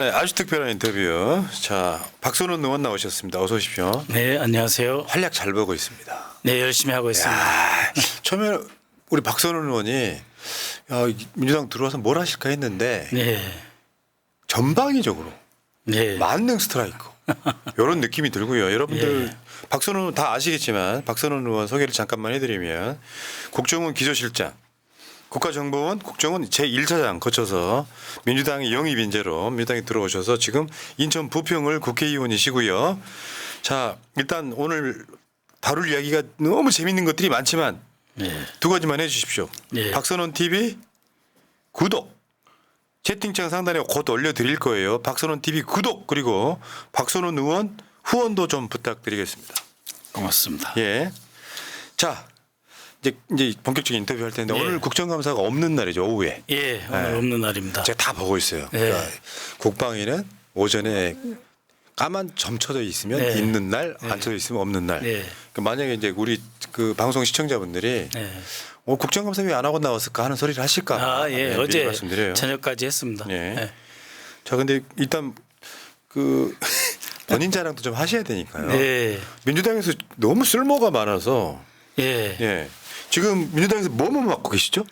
네, 아주 특별한 인터뷰. 자, 박선원 의원 나오셨습니다. 어서 오십시오. 네, 안녕하세요. 활약 잘 보고 있습니다. 네, 열심히 하고 있습니다. 야, 처음에 우리 박선원 의원이 야, 민주당 들어와서 뭘 하실까 했는데 네, 전방위적으로 네, 만능 스트라이크 이런 느낌이 들고요. 여러분들 예. 박선원 의원 다 아시겠지만 박선원 의원 소개를 잠깐만 해드리면 국정원 기조실장, 국가정보원 국정원 제1차장 거쳐서 민주당의 영입 인재로 민주당에 들어오셔서 지금 인천 부평을 국회의원이시고요. 자, 일단 오늘 다룰 이야기가 너무 재밌는 것들이 많지만 네, 두 가지만 해주십시오. 네. 박선원 TV 구독, 채팅창 상단에 곧 올려드릴 거예요. 박선원 TV 구독, 그리고 박선원 의원 후원도 좀 부탁드리겠습니다. 고맙습니다. 예. 자, 이제 본격적인 인터뷰 할 텐데 예. 오늘 국정감사가 없는 날이죠, 오후에. 예, 오늘 네. 없는 날입니다. 제가 다 보고 있어요. 예. 그러니까 국방위는 오전에 까만 점 쳐져 있으면 네. 있는 날, 안 네. 쳐져 있으면 없는 날. 네. 그러니까 만약에 이제 우리 그 방송 시청자분들이 네. 국정감사 왜 안 하고 나왔을까 하는 소리를 하실까. 아, 예, 미리 어제 말씀드려요. 저녁까지 했습니다. 예. 네. 자, 근데 일단 그 본인 자랑도 좀 하셔야 되니까요. 네. 민주당에서 너무 쓸모가 많아서 예. 예. 지금 민주당에서 뭐뭐 맡고 계시죠?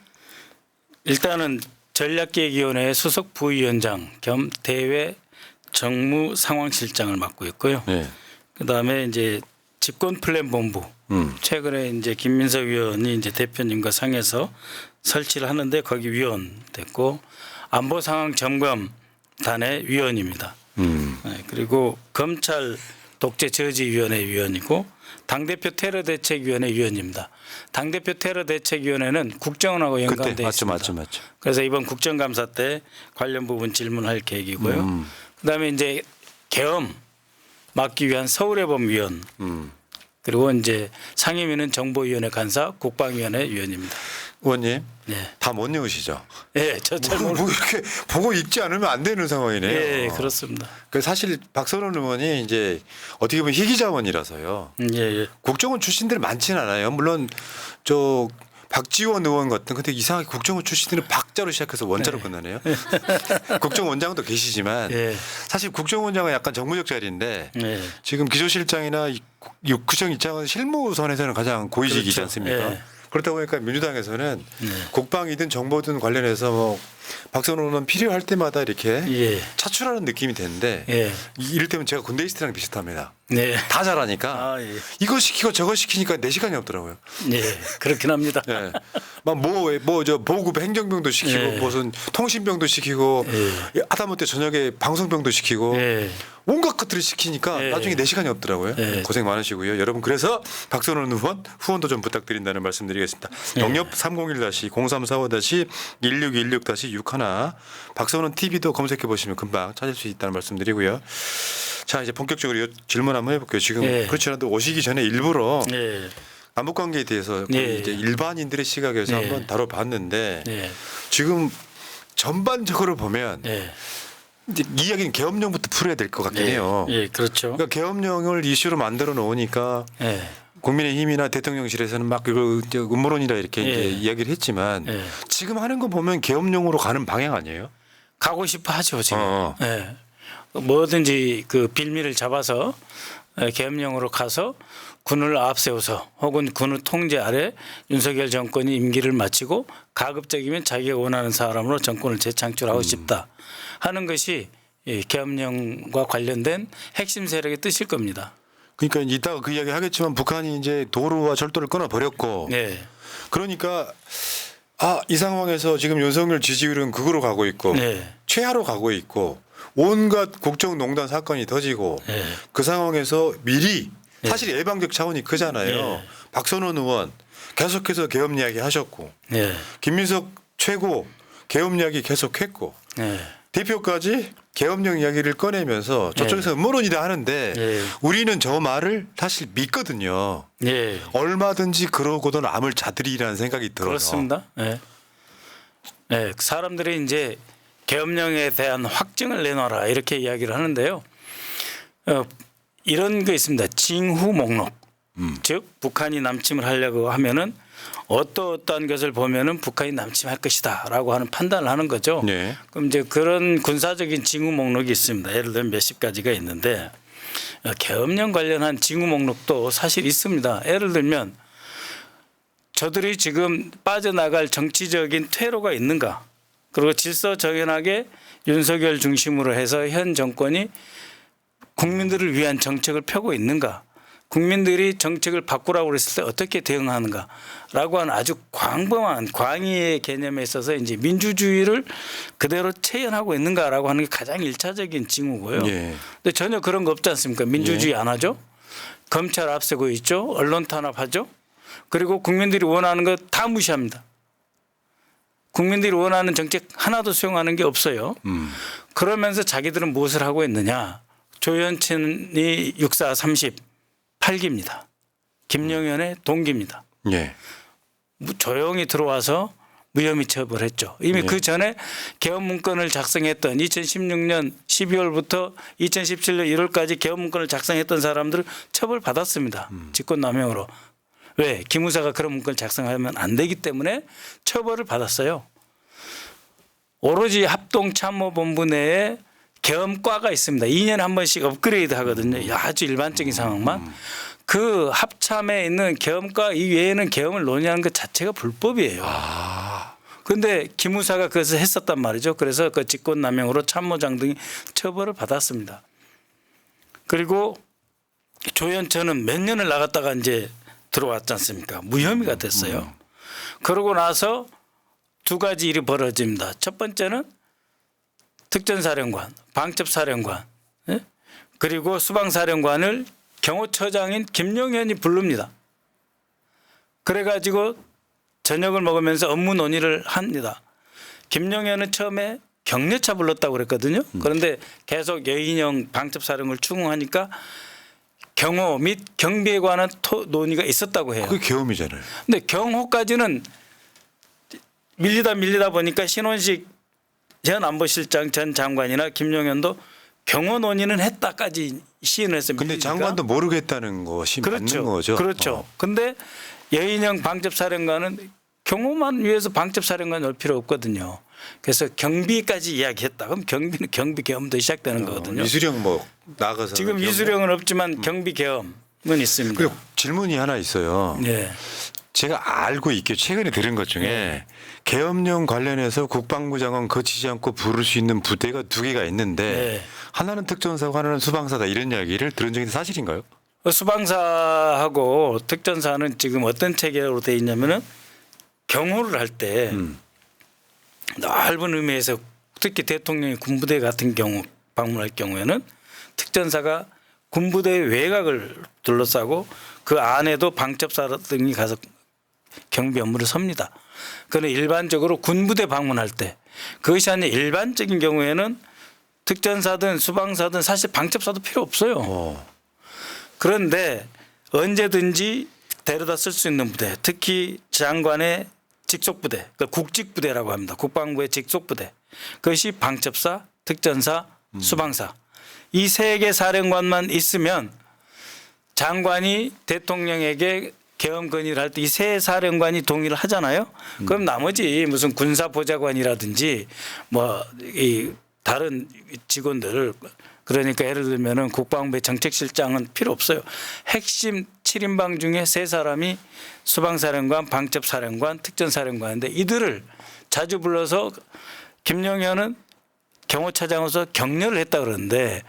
일단은 전략기획위원회 수석 부위원장 겸 대외 정무 상황실장을 맡고 있고요. 네. 그다음에 이제 집권 플랜 본부. 최근에 이제 김민석 위원이 이제 대표님과 상해서 설치를 하는데 거기 위원 됐고 안보 상황 점검단의 위원입니다. 네, 그리고 검찰 독재 저지위원회 위원이고 당대표 테러대책위원회 위원입니다. 당대표 테러대책위원회는 국정원하고 그때 연관돼 맞죠, 있습니다. 맞죠. 그래서 이번 국정감사 때 관련 부분 질문할 계획이고요. 그다음에 이제 계엄 막기 위한 서울해법위원 그리고 이제 상임위는 정보위원회 간사, 국방위원회 위원입니다. 의원님, 네, 다 못 외우시죠? 네, 저잘 뭐 이렇게 보고 읽지 않으면 안 되는 상황이네요. 예, 그렇습니다. 그 사실 박선원 의원이 이제 어떻게 보면 희귀자원이라서요. 예, 예. 국정원 출신들 많지는 않아요. 물론 저 박지원 의원 같은 근데 이상하게 국정원 출신들은 박자로 시작해서 원자로 끝나네요. 국정원장도 계시지만 예. 사실 국정원장은 약간 정무적 자리인데 예. 지금 기조실장이나 국정원장은 실무선에서는 가장 고위직이지 그렇죠. 않습니까? 예. 그렇다 보니까 민주당에서는 네. 국방이든 정보든 관련해서 뭐 박선원 의원 필요할 때마다 이렇게 예. 차출하는 느낌이 되는데 예. 이를테면 제가 군대 있을 때랑 비슷합니다. 네. 다 잘하니까 아, 예. 이거 시키고 저거 시키니까 내 시간이 없더라고요. 네, 그렇긴 합니다. 예. 막뭐저 보급 행정병도 시키고 예. 무슨 통신병도 시키고 하다못해 저녁에 방송병도 시키고 예. 온갖 것들을 시키니까 예. 나중에 내 시간이 없더라고요. 예. 고생 많으시고요. 여러분 그래서 박선원 의원 후원도 좀 부탁드린다는 말씀드리겠습니다. 예. 영역 301-0345-1616-61 박선원 TV도 검색해 보시면 금방 찾을 수 있다는 말씀드리고요. 자, 이제 본격적으로 질문 한번 해볼게요. 지금 예. 그렇지 않아도 오시기 전에 일부러 예. 남북 관계에 대해서 예. 이제 일반인들의 시각에서 예. 한번 다뤄봤는데 예. 지금 전반적으로 보면 예. 이제 이야기는 계엄령부터 풀어야 될 것 같긴 해요. 예, 그렇죠. 그러니까 계엄령을 이슈로 만들어 놓으니까 예. 국민의힘이나 대통령실에서는 막 이거 이제 음모론이라 이렇게 예. 이제 이야기를 했지만 예. 지금 하는 거 보면 계엄령으로 가는 방향 아니에요? 가고 싶어 하죠, 지금. 어. 예. 뭐든지 그 빌미를 잡아서 계엄령으로 가서 군을 앞세워서 혹은 군의 통제 아래 윤석열 정권이 임기를 마치고 가급적이면 자기가 원하는 사람으로 정권을 재창출하고 싶다 하는 것이 이 계엄령과 관련된 핵심 세력의 뜻일 겁니다. 그러니까 이따가 그 이야기 하겠지만 북한이 이제 도로와 철도를 끊어 버렸고 네. 그러니까 이 상황에서 지금 윤석열 지지율은 극으로 가고 있고 네. 최하로 가고 있고 온갖 국정농단 사건이 터지고 네. 그 상황에서 미리 사실 예방적 차원이 크잖아요. 네. 박선원 의원 계속해서 계엄 이야기 하셨고 네. 김민석 최고 계엄 이야기 계속했고 네. 대표까지 계엄령 이야기를 꺼내면서 저쪽에서 음모론이다 하는데 네. 우리는 저 말을 사실 믿거든요. 네. 얼마든지 그러고도 남을 자들이라는 생각이 들어요. 그렇습니다. 네. 네. 사람들이 이제 계엄령에 대한 확증을 내놔라 이렇게 이야기를 하는데요. 이런 거 있습니다. 징후 목록. 즉 북한이 남침을 하려고 하면은 어떠한 것을 보면은 북한이 남침할 것이다라고 하는 판단을 하는 거죠. 네. 그럼 이제 그런 군사적인 징후 목록이 있습니다. 예를 들면 몇십 가지가 있는데 계엄령 관련한 징후 목록도 사실 있습니다. 예를 들면 저들이 지금 빠져나갈 정치적인 퇴로가 있는가, 그리고 질서 정연하게 윤석열 중심으로 해서 현 정권이 국민들을 위한 정책을 펴고 있는가, 국민들이 정책을 바꾸라고 그랬을 때 어떻게 대응하는가라고 하는 아주 광범한 광의의 개념에 있어서 이제 민주주의를 그대로 체현하고 있는가라고 하는 게 가장 일차적인 징후고요. 예. 근데 전혀 그런 거 없지 않습니까? 민주주의 안 하죠. 검찰 앞세고 있죠. 언론 탄압하죠. 그리고 국민들이 원하는 거 다 무시합니다. 국민들이 원하는 정책 하나도 수용하는 게 없어요. 그러면서 자기들은 무엇을 하고 있느냐. 조현천이 64 38기입니다. 김영현의 동기입니다. 예. 조용히 들어와서 무혐의 처벌했죠. 이미 네. 그 전에 개헌 문건을 작성했던 2016년 12월부터 2017년 1월까지 개헌 문건을 작성했던 사람들을 처벌받았습니다. 직권남용으로. 왜? 기무사가 그런 문건을 작성하면 안 되기 때문에 처벌을 받았어요. 오로지 합동참모본부 내에 계엄과가 있습니다. 2년에 한 번씩 업그레이드 하거든요. 아주 일반적인 상황만. 그 합참에 있는 계엄과 이외에는 계엄을 논의하는 것 자체가 불법이에요. 그런데 기무사가 그것을 했었단 말이죠. 그래서 그 직권남용으로 참모장 등이 처벌을 받았습니다. 그리고 조현천은 몇 년을 나갔다가 이제 들어왔지 않습니까? 무혐의가 됐어요. 그러고 나서 두 가지 일이 벌어집니다. 첫 번째는 특전사령관, 방첩사령관, 예? 그리고 수방사령관을 경호처장인 김용현이 부릅니다. 그래가지고 저녁을 먹으면서 업무 논의를 합니다. 김용현은 처음에 격려차 불렀다고 그랬거든요. 그런데 계속 여인영 방첩사령을 추궁하니까 경호 및 경비에 관한 논의가 있었다고 해요. 그게 계엄이잖아요. 근데 경호까지는 밀리다 보니까 신원식 전 안보실장 전 장관이나 김용현도 경호 논의는 했다까지 시인을 했습니다. 근데 장관도 모르겠다는 것이 맞는 거죠. 그렇죠. 근데 여인영 방첩사령관은 경호만 위해서 방첩사령관 올 필요 없거든요. 그래서 경비까지 이야기했다. 그럼 경비는 경비 계엄도 시작되는 거거든요. 이수령 뭐 나가서 지금 이수령은 없지만 경비 계엄은 있습니다. 그리고 질문이 하나 있어요. 네. 제가 알고 있게 최근에 들은 것 중에 계엄령 관련해서 국방부 장관 거치지 않고 부를 수 있는 부대가 두 개가 있는데 네. 하나는 특전사고 하나는 수방사다 이런 이야기를 들은 적이 사실인가요? 수방사하고 특전사는 지금 어떤 체계로 되어 있냐면은 경호를 할 때 넓은 의미에서 특히 대통령이 군부대 같은 경우 방문할 경우에는 특전사가 군부대 외곽을 둘러싸고 그 안에도 방첩사 등이 가서 경비 업무를 섭니다. 그런데 일반적으로 군부대 방문할 때 그것이 아니라 일반적인 경우에는 특전사든 수방사든 사실 방첩사도 필요 없어요. 그런데 언제든지 데려다 쓸 수 있는 부대, 특히 장관의 직속부대, 그러니까 국직부대라고 합니다. 국방부의 직속부대. 그것이 방첩사, 특전사, 수방사. 이 세 개 사령관만 있으면 장관이 대통령에게 계엄 건의를 할 때 이 세 사령관이 동의를 하잖아요. 그럼 나머지 무슨 군사보좌관이라든지 뭐 이 다른 직원들 그러니까 예를 들면은 국방부의 정책실장은 필요 없어요. 핵심 7인방 중에 세 사람이 수방사령관, 방첩사령관, 특전사령관인데 이들을 자주 불러서 김용현은 경호처장으로서 격려를 했다 그러는데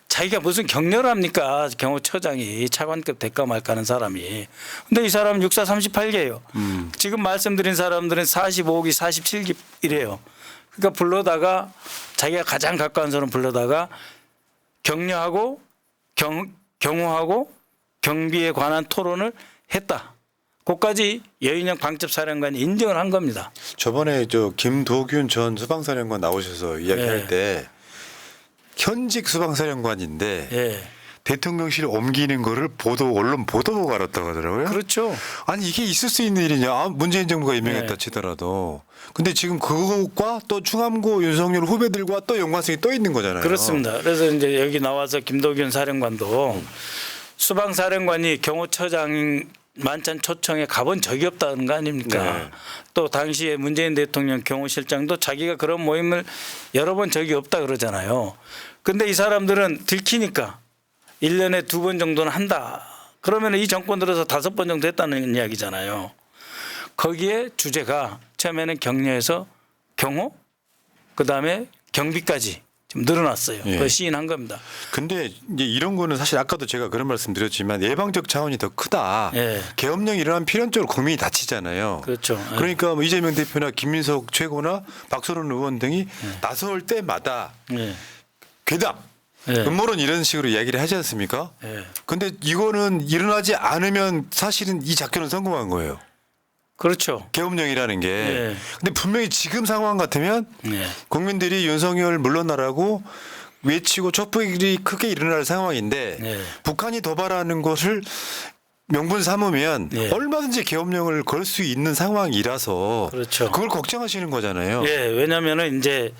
자기가 무슨 격려를 합니까? 경호처장이 차관급 대가 말까 하는 사람이. 근데 이 사람은 64 38개예요. 지금 말씀드린 사람들은 45기 47기 이래요. 그러니까 불러다가 자기가 가장 가까운 사람 불러다가 격려하고 경호하고 경비에 관한 토론을 했다. 그까지 여인영 방첩사령관이 인정을 한 겁니다. 저번에 저 김도균 전 수방사령관 나오셔서 이야기할 네. 때 현직 수방사령관인데 예. 대통령실 옮기는 거를 언론 보도보고 알았다고 하더라고요. 그렇죠. 아니 이게 있을 수 있는 일이냐. 문재인 정부가 임명했다 네. 치더라도. 근데 지금 그것과 또 충암고 윤석열 후배들과 또 연관성이 또 있는 거잖아요. 그렇습니다. 그래서 이제 여기 나와서 김도균 사령관도 수방사령관이 경호처장이 만찬 초청에 가본 적이 없다는 거 아닙니까? 네. 또 당시에 문재인 대통령 경호실장도 자기가 그런 모임을 여러 번 적이 없다 그러잖아요. 근데 이 사람들은 들키니까 1년에 2번 정도는 한다. 그러면 이 정권 들어서 5번 정도 했다는 이야기잖아요. 거기에 주제가 처음에는 격려해서 경호, 그다음에 경비까지 좀 늘어났어요. 예. 그걸 시인한 겁니다. 근데 이제 이런 거는 사실 아까도 제가 그런 말씀드렸지만 예방적 차원이 더 크다. 예. 계엄령이 일어나면 필연적으로 국민이 다치잖아요. 그렇죠. 예. 그러니까 뭐 이재명 대표나 김민석 최고나 박선원 의원 등이 나설 때마다 예. 괴담, 예. 음모론 이런 식으로 이야기를 하지 않습니까? 예. 근데 이거는 일어나지 않으면 사실은 이 작전은 성공한 거예요. 그렇죠. 계엄령이라는 게. 예. 근데 분명히 지금 상황 같으면 예. 국민들이 윤석열 물러나라고 외치고 촛불이 크게 일어날 상황인데 예. 북한이 도발하는 것을 명분 삼으면 예. 얼마든지 계엄령을 걸 수 있는 상황이라서 그렇죠. 그걸 걱정하시는 거잖아요. 예, 왜냐하면은 이제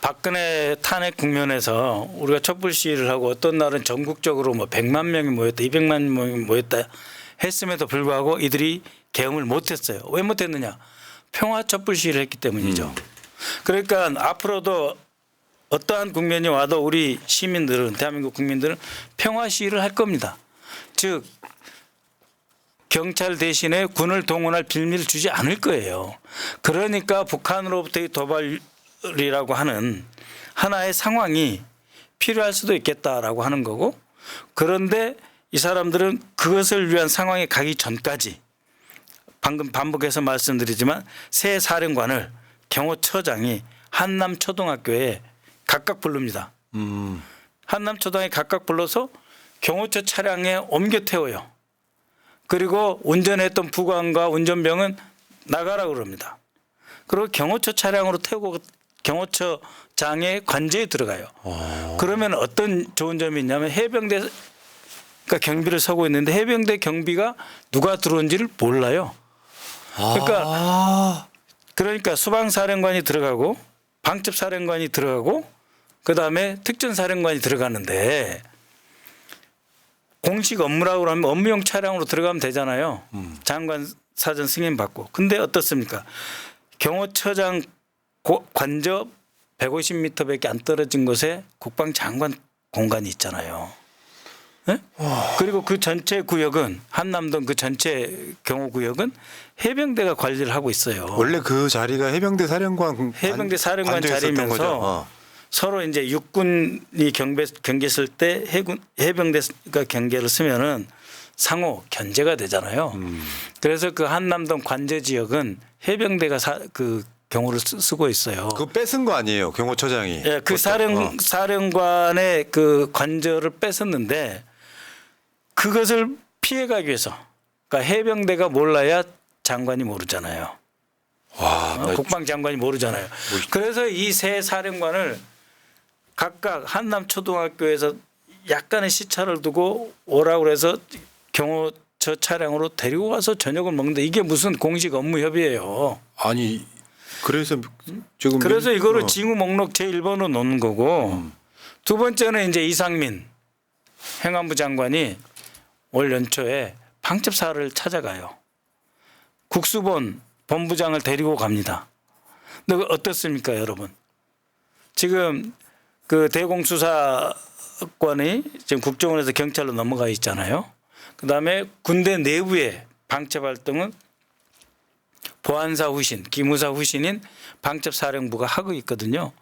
박근혜 탄핵 국면에서 우리가 촛불 시위를 하고 어떤 날은 전국적으로 뭐 100만 명이 모였다, 200만 명이 모였다 했음에도 불구하고 이들이 계엄을 못했어요. 왜 못했느냐? 평화 촛불 시위를 했기 때문이죠. 그러니까 앞으로도 어떠한 국면이 와도 우리 시민들은 대한민국 국민들은 평화 시위를 할 겁니다. 즉 경찰 대신에 군을 동원할 빌미를 주지 않을 거예요. 그러니까 북한으로부터의 도발이라고 하는 하나의 상황이 필요할 수도 있겠다라고 하는 거고, 그런데 이 사람들은 그것을 위한 상황에 가기 전까지 방금 반복해서 말씀드리지만 새 사령관을 경호처장이 한남초등학교에 각각 부릅니다. 한남초등학교에 각각 불러서 경호처 차량에 옮겨 태워요. 그리고 운전했던 부관과 운전병은 나가라 그럽니다. 그리고 경호처 차량으로 태우고 경호처장의 관제에 들어가요. 그러면 어떤 좋은 점이 있냐면 해병대가 경비를 서고 있는데 해병대 경비가 누가 들어온지를 몰라요. 그러니까 수방사령관이 들어가고 방첩사령관이 들어가고 그다음에 특전사령관이 들어가는데 공식 업무라고 하면 업무용 차량으로 들어가면 되잖아요. 장관 사전 승인 받고. 근데 어떻습니까? 경호처장 관저 150m밖에 안 떨어진 곳에 국방장관 공간이 있잖아요. 네? 그리고 그 전체 구역은 한남동 그 전체 경호구역은 해병대가 관리를 하고 있어요. 원래 그 자리가 해병대 사령관 관저에 있었던 자리면서 거죠. 서로 이제 육군이 경계했을 때 해병대가 경계를 쓰면은 상호 견제가 되잖아요. 그래서 그 한남동 관제 지역은 해병대가 그 경호를 쓰고 있어요. 그거 뺏은 거 아니에요, 경호처장이? 예, 그 사령관의 그 관저를 뺏었는데 그것을 피해가기 위해서, 그러니까 해병대가 몰라야 장관이 모르잖아요. 와, 국방장관이 모르잖아요. 그래서 이 세 사령관을 각각 한남초등학교에서 약간의 시차를 두고 오라고 해서 경호처 차량으로 데리고 와서 저녁을 먹는데 이게 무슨 공식 업무 협의예요. 아니 그래서 지금 그래서 이거를 징후 목록 제1번으로 놓는 거고 두 번째는 이제 이상민 행안부 장관이 올 연초에 방첩사를 찾아가요. 국수본 본부장을 데리고 갑니다. 근데 어떻습니까, 여러분? 지금 그 대공수사권이 지금 국정원에서 경찰로 넘어가 있잖아요. 그다음에 군대 내부의 방첩 활동은 보안사 후신, 기무사 후신인 방첩사령부가 하고 있거든요.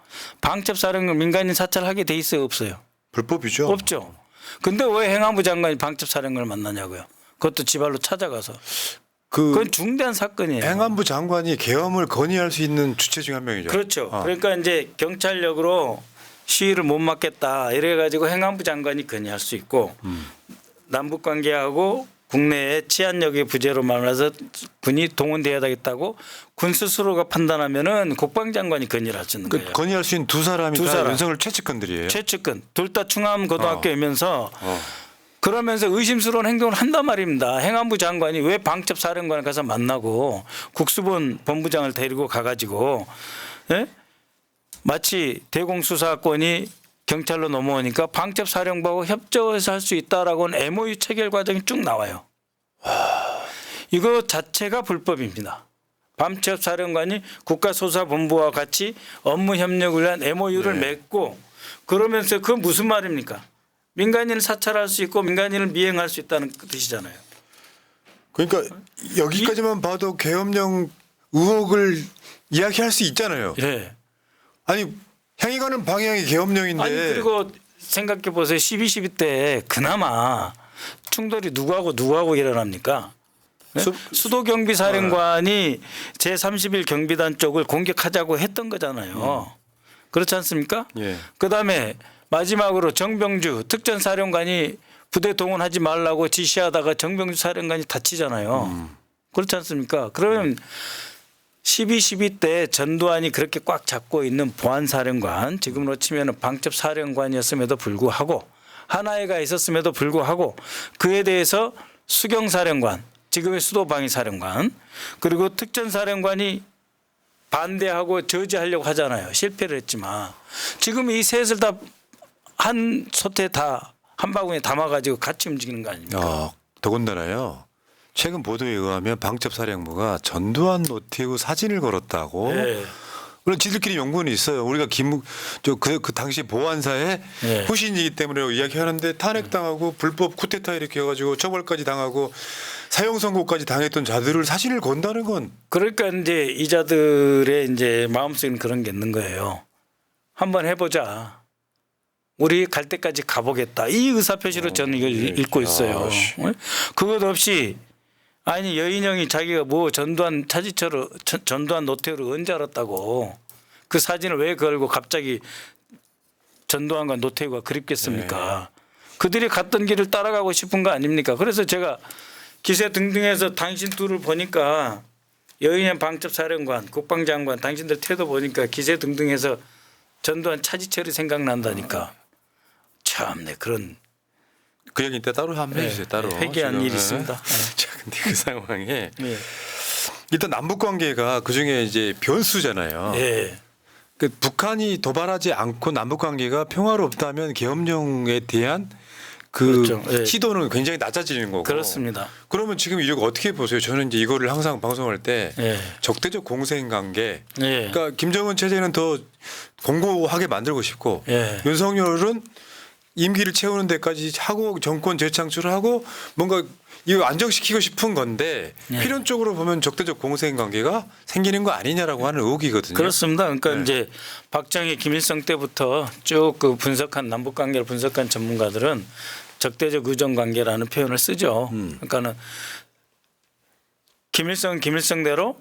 방첩사령부 민간인 사찰하게 돼 있어요, 없어요? 불법이죠. 없죠. 근데 왜 행안부 장관이 방첩사령관을 만나냐고요? 그것도 지발로 찾아가서. 그건 중대한 사건이에요. 행안부 장관이 계엄을 건의할 수 있는 주체 중 한 명이죠. 그렇죠. 그러니까 이제 경찰력으로 시위를 못 막겠다 이래가지고 행안부 장관이 건의할 수 있고 남북 관계하고 국내의 치안력의 부재로 말해서 군이 동원돼야 되겠다고 군 스스로가 판단하면은 국방장관이 건의를 할 수 있는 거예요. 건의할 수 있는 두 사람이 두 다 사람. 윤석열 최측근들이에요. 최측근 둘 다 충암 고등학교이면서 그러면서 의심스러운 행동을 한단 말입니다. 행안부 장관이 왜 방첩사령관을 가서 만나고 국수본 본부장을 데리고 가가지고 예? 마치 대공수사권이 경찰로 넘어오니까 방첩사령부하고 협조해서 할 수 있다라고는 MOU 체결 과정이 쭉 나와요. 이거 자체가 불법입니다. 밤채업 사령관이 국가소사본부와 같이 업무 협력을 위한 MOU를 네. 맺고 그러면서 그건 무슨 말입니까? 민간인을 사찰할 수 있고 민간인을 미행할 수 있다는 뜻이잖아요. 그러니까 여기까지만 봐도 계엄령 의혹을 이야기할 수 있잖아요. 예. 아니 향해 가는 방향이 계엄령인데. 아니 그리고 생각해 보세요. 12.12 때 그나마 충돌이 누구하고 일어납니까? 네? 수도 경비 사령관이 제31 경비단 쪽을 공격하자고 했던 거잖아요. 그렇지 않습니까? 예. 그다음에 마지막으로 정병주 특전사령관이 부대 동원하지 말라고 지시하다가 정병주 사령관이 다치잖아요. 그렇지 않습니까? 그러면 12.12 때 전두환이 그렇게 꽉 잡고 있는 보안사령관, 지금으로 치면 방첩사령관이었음에도 불구하고 하나회가 있었음에도 불구하고 그에 대해서 수경사령관, 지금의 수도방위사령관 그리고 특전사령관이 반대하고 저지하려고 하잖아요. 실패를 했지만 지금 이 셋을 다 한 솥에 다 한 바구니에 담아가지고 같이 움직이는 거 아닙니까? 더군다나요. 최근 보도에 의하면 방첩사령부가 전두환 노태우 사진을 걸었다고. 네. 물론 지들끼리 연구는 있어요. 우리가 그 당시 보안사의 네. 후신이기 때문에 이야기하는데 탄핵당하고 불법 쿠데타 이렇게 해가지고 처벌까지 당하고 사형 선고까지 당했던 자들을 사진을 건다는 건 그러니까 이제 이자들의 이제 마음속에는 그런 게 있는 거예요. 한번 해보자. 우리 갈 때까지 가보겠다. 이 의사표시로 저는 이걸 읽고 있어요. 그것 없이 아니 여인형이 자기가 뭐 전두환 차지처로 전두환 노태우를 언제 알았다고 그 사진을 왜 걸고 갑자기 전두환과 노태우가 그립겠습니까? 그들이 갔던 길을 따라가고 싶은 거 아닙니까? 그래서 제가 기세 등등해서 당신 둘을 보니까 여인형 방첩사령관, 국방장관 당신들 태도 보니까 기세 등등해서 전두환 차지철이 생각난다니까. 참네 그런 그 얘기 때 따로 한번 해주세요. 따로. 회개한 지금. 일이 있습니다. 자, 근데 그 상황에 네. 일단 남북 관계가 그 중에 이제 변수잖아요. 예. 그 북한이 도발하지 않고 남북 관계가 평화롭다면 계엄령에 대한 그 그렇죠. 예. 시도는 굉장히 낮아지는 거고. 그렇습니다. 그러면 지금 이거 어떻게 보세요? 저는 이제 이거를 항상 방송할 때 예. 적대적 공생 관계. 예. 그러니까 김정은 체제는 더 공고하게 만들고 싶고 예. 윤석열은 임기를 채우는 데까지 하고 정권 재창출을 하고 뭔가 이거 안정시키고 싶은 건데 예. 필연적으로 보면 적대적 공생 관계가 생기는 거 아니냐라고 하는 의혹이거든요. 그렇습니다. 그러니까 네. 이제 박정희, 김일성 때부터 쭉 그 분석한 남북 관계를 분석한 전문가들은 적대적 의존 관계라는 표현을 쓰죠. 그러니까는 김일성은 김일성대로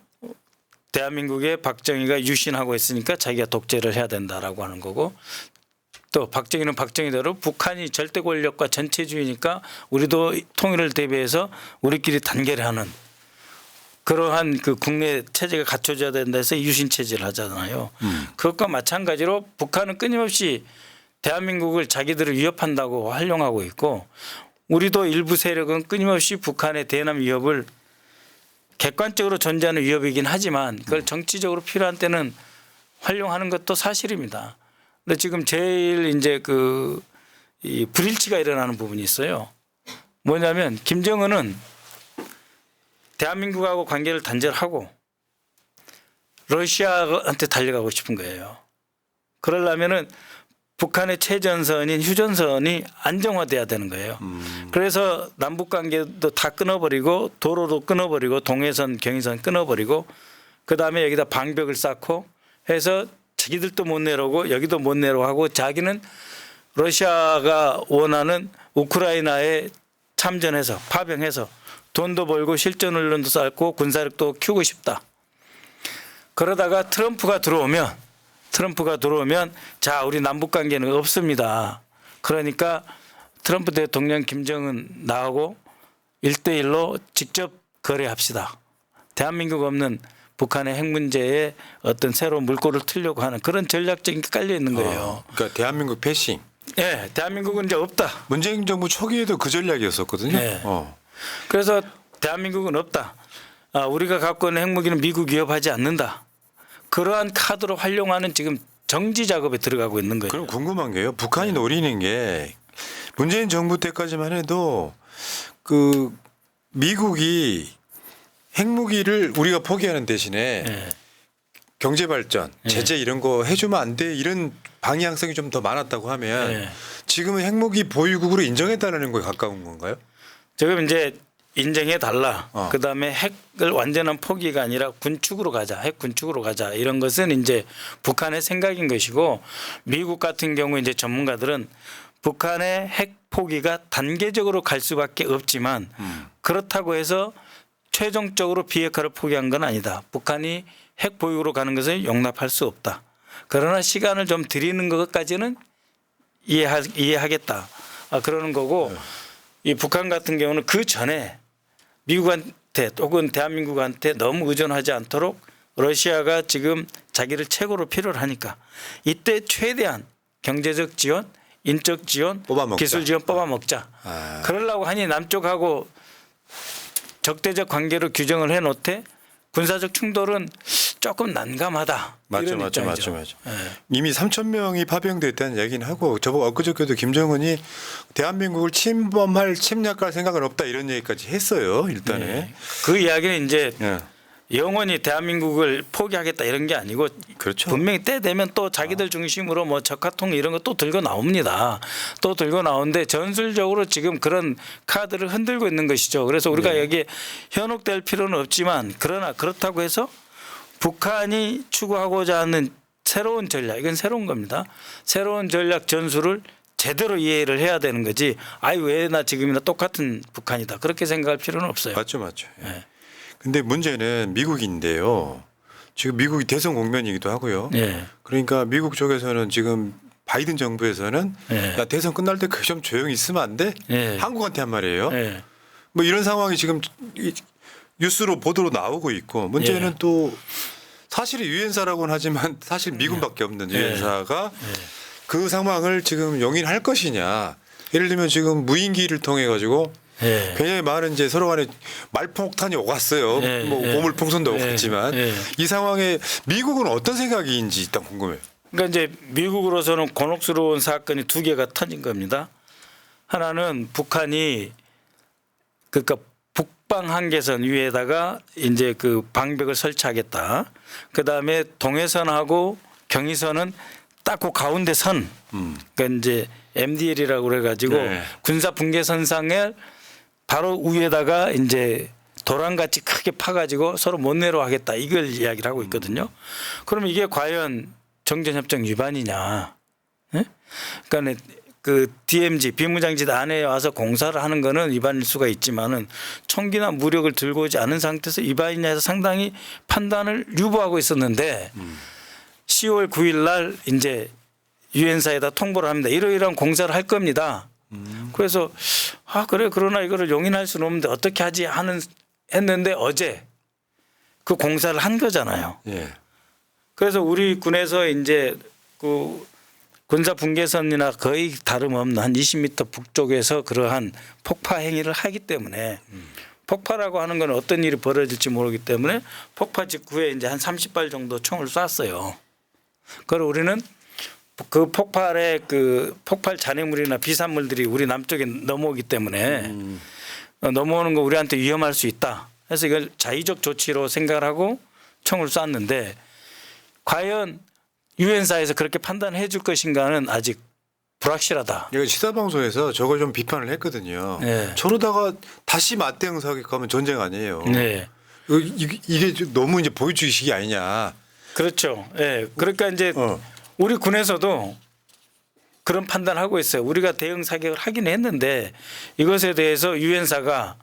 대한민국에 박정희가 유신하고 있으니까 자기가 독재를 해야 된다라고 하는 거고 또 박정희는 박정희대로 북한이 절대 권력과 전체주의니까 우리도 통일을 대비해서 우리끼리 단결을 하는 그러한 그 국내 체제가 갖춰져야 된다 해서 유신 체제를 하잖아요. 그것과 마찬가지로 북한은 끊임없이 대한민국을 자기들을 위협한다고 활용하고 있고 우리도 일부 세력은 끊임없이 북한의 대남 위협을 객관적으로 존재하는 위협이긴 하지만 그걸 정치적으로 필요한 때는 활용하는 것도 사실입니다. 근데 지금 제일 이제 이 불일치가 일어나는 부분이 있어요. 뭐냐면 김정은은 대한민국하고 관계를 단절하고 러시아한테 달려가고 싶은 거예요. 그러려면은 북한의 최전선인 휴전선이 안정화돼야 되는 거예요. 그래서 남북 관계도 다 끊어버리고 도로도 끊어버리고 동해선, 경의선 끊어버리고 그다음에 여기다 방벽을 쌓고 해서 자기들도 못 내려오고 여기도 못 내려오고 자기는 러시아가 원하는 우크라이나에 참전해서 파병해서 돈도 벌고 실전 훈련도 쌓고 군사력도 키우고 싶다. 그러다가 트럼프가 들어오면 자 우리 남북 관계는 없습니다. 그러니까 트럼프 대통령 김정은 나하고 1대1로 직접 거래합시다. 대한민국 없는 북한의 핵 문제에 어떤 새로운 물꼬를 틀려고 하는 그런 전략적인 게 깔려 있는 거예요. 그러니까 대한민국 패싱. 네, 대한민국은 이제 없다. 문재인 정부 초기에도 그 전략이었었거든요. 네. 그래서 대한민국은 없다. 우리가 갖고 있는 핵무기는 미국 위협하지 않는다. 그러한 카드로 활용하는 지금 정지 작업에 들어가고 있는 거예요. 그럼 궁금한 게요. 북한이 노리는 게 문재인 정부 때까지만 해도 그 미국이 핵무기를 우리가 포기하는 대신에 예. 경제 발전, 제재 이런 거 해주면 안 돼 이런 방향성이 좀 더 많았다고 하면 예. 지금은 핵무기 보유국으로 인정해달라는 거에 가까운 건가요? 지금 이제 인정해 달라. 어. 그다음에 핵을 완전한 포기가 아니라 군축으로 가자. 핵 군축으로 가자. 이런 것은 이제 북한의 생각인 것이고 미국 같은 경우 이제 전문가들은 북한의 핵 포기가 단계적으로 갈 수밖에 없지만 그렇다고 해서 최종적으로 비핵화를 포기한 건 아니다. 북한이 핵 보유로 가는 것을 용납할 수 없다. 그러나 시간을 좀 드리는 것까지는 이해하겠다. 그러는 거고 이 북한 같은 경우는 그 전에 미국한테 혹은 대한민국한테 너무 의존하지 않도록 러시아가 지금 자기를 최고로 필요로 하니까 이때 최대한 경제적 지원, 인적 지원, 뽑아먹자. 기술 지원 뽑아먹자. 그러려고 하니 남쪽하고 적대적 관계로 규정을 해놓되 군사적 충돌은 조금 난감하다. 맞죠, 이런 맞죠, 입장이죠. 맞죠, 맞죠. 예. 이미 3천 명이 파병됐다는 얘기는 하고 저번 엊그저께도 김정은이 대한민국을 침략할 생각은 없다 이런 얘기까지 했어요. 일단에. 예. 그 이야기는 이제 예. 영원히 대한민국을 포기하겠다 이런 게 아니고 그렇죠. 분명히 때 되면 또 자기들 중심으로 뭐 적화통 이런 거 또 들고 나옵니다. 또 들고 나오는데 전술적으로 지금 그런 카드를 흔들고 있는 것이죠. 그래서 우리가 여기에 현혹될 필요는 없지만 그러나 그렇다고 해서 북한이 추구하고자 하는 새로운 전략 이건 새로운 겁니다. 새로운 전략 전술을 제대로 이해를 해야 되는 거지. 아이 왜 나 지금이나 똑같은 북한이다. 그렇게 생각할 필요는 없어요. 맞죠, 맞죠. 예. 예. 근데 문제는 미국인데요. 지금 미국이 대선 국면이기도 하고요. 예. 그러니까 미국 쪽에서는 지금 바이든 정부에서는 예. 야 대선 끝날 때 그 좀 조용히 있으면 안 돼? 예. 한국한테 한 말이에요. 예. 뭐 이런 상황이 지금 뉴스로 보도로 나오고 있고 문제는 예. 또 사실은 유엔사라고는 하지만 사실 미군밖에 없는 유엔사가 그 상황을 지금 용인할 것이냐. 예를 들면 지금 무인기를 통해 가지고 예. 굉장히 많은 이제 서로 간에 말폭탄이 오갔어요. 예, 뭐 예. 고물풍선도 예, 오갔지만 예. 이 상황에 미국은 어떤 생각인지 일단 궁금해요. 그러니까 이제 미국으로서는 곤혹스러운 사건이 두 개가 터진 겁니다. 하나는 북한이 그러니까 북방 한계선 위에다가 이제 그 방벽을 설치하겠다. 그 다음에 동해선하고 경의선은 딱 그 가운데 선. 그러니까 이제 MDL이라고 그래가지고 네. 군사 분계선상에 바로 위에다가 이제 도랑같이 크게 파가지고 서로 못 내려가겠다 이걸 이야기를 하고 있거든요. 그러면 이게 과연 정전협정 위반이냐? 예? 그러니까 그 DMZ 비무장지대 안에 와서 공사를 하는 거는 위반일 수가 있지만은 총기나 무력을 들고 오지 않은 상태에서 위반이냐 해서 상당히 판단을 유보하고 있었는데 10월 9일 날 이제 유엔사에다 통보를 합니다. 이러이러한 공사를 할 겁니다. 그래서 그래 그러나 이거를 용인할 수는 없는데 어떻게 하지 했는데 어제 그 공사를 한 거잖아요. 예. 그래서 우리 군에서 이제 그 군사 분계선이나 거의 다름없는 한 20m 북쪽에서 그러한 폭파 행위를 하기 때문에 폭파라고 하는 건 어떤 일이 벌어질지 모르기 때문에 폭파 직후에 이제 한 30발 정도 총을 쐈어요. 그걸 우리는 그 폭발의 그 폭발 잔해물이나 비산물들이 우리 남쪽에 넘어오기 때문에 넘어오는 거 우리한테 위험할 수 있다. 그래서 이걸 자의적 조치로 생각을 하고 총을 쐈는데 과연 유엔사에서 그렇게 판단해 줄 것인가는 아직 불확실하다. 이거 시사방송에서 저걸 좀 비판을 했거든요. 네. 저러다가 다시 맞대응하게 가면 전쟁 아니에요. 네. 이게 너무 이제 보여주기식이 아니냐. 그렇죠. 예. 네. 그러니까 이제 어. 우리 군에서도 그런 판단하고 있어요. 우리가 대응 사격을 하긴 했는데 이것에 대해서 유엔사가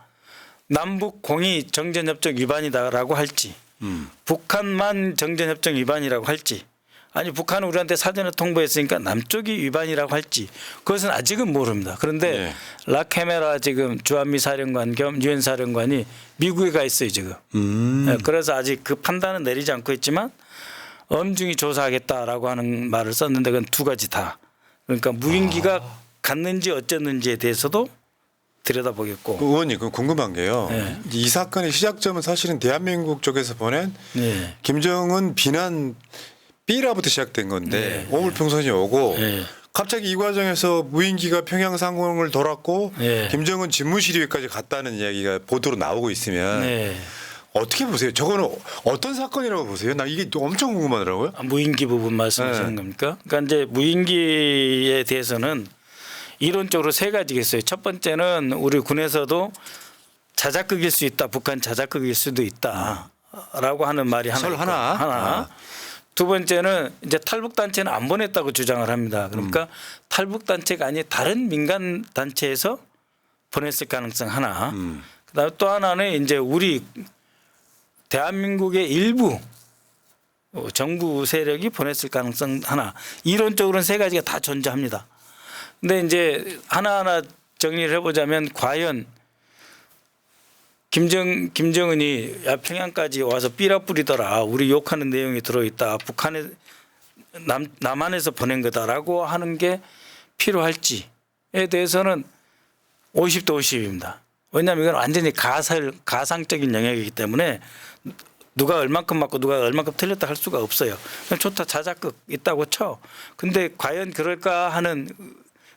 남북 공이 정전협정 위반이다라고 할지 북한만 정전협정 위반이라고 할지 아니 북한은 우리한테 사전에 통보했으니까 남쪽이 위반이라고 할지 그것은 아직은 모릅니다. 그런데 라케메라 지금 주한미 사령관 겸 유엔 사령관이 미국에 가 있어요 지금. 네, 그래서 아직 그 판단은 내리지 않고 있지만 엄중히 조사하겠다라고 하는 말을 썼는데 그건 두 가지 다. 그러니까 무인기가 갔는지 어쨌는지에 대해서도 들여다보겠고. 의원님 그 궁금한 게요. 네. 이 사건의 시작점은 사실은 대한민국 쪽에서 보낸 네. 김정은 비난 B라부터 시작된 건데 오물풍선이 오고 네. 갑자기 이 과정에서 무인기가 평양 상공을 돌았고 네. 김정은 집무실위까지 갔다는 이야기가 보도로 나오고 있으면 네. 어떻게 보세요? 저거는 어떤 사건이라고 보세요? 나 이게 엄청 궁금하더라고요. 무인기 부분 말씀하시는 네. 겁니까? 그러니까 이제 무인기에 대해서는 이론적으로 세 가지가 있어요. 첫 번째는 우리 군에서도 자작극일 수 있다. 북한 자작극일 수도 있다라고 하는 말이 하나 설 있고. 하나. 두 번째는 이제 탈북 단체는 안 보냈다고 주장을 합니다. 그러니까 탈북 단체가 아닌 다른 민간 단체에서 보냈을 가능성 하나. 그다음에 또 하나는 이제 우리 대한민국의 일부 정부 세력이 보냈을 가능성 하나. 이론적으로는 세 가지가 다 존재합니다. 근데 이제 하나하나 정리를 해보자면 과연 김정은이 야 평양까지 와서 삐라 뿌리더라. 우리 욕하는 내용이 들어있다. 북한에 남한에서 보낸 거다라고 하는 게 필요할지에 대해서는 50대 50입니다. 왜냐하면 이건 완전히 가상적인 영역이기 때문에 누가 얼만큼 맞고 누가 얼만큼 틀렸다 할 수가 없어요. 좋다 자작극 있다고 쳐. 근데 과연 그럴까 하는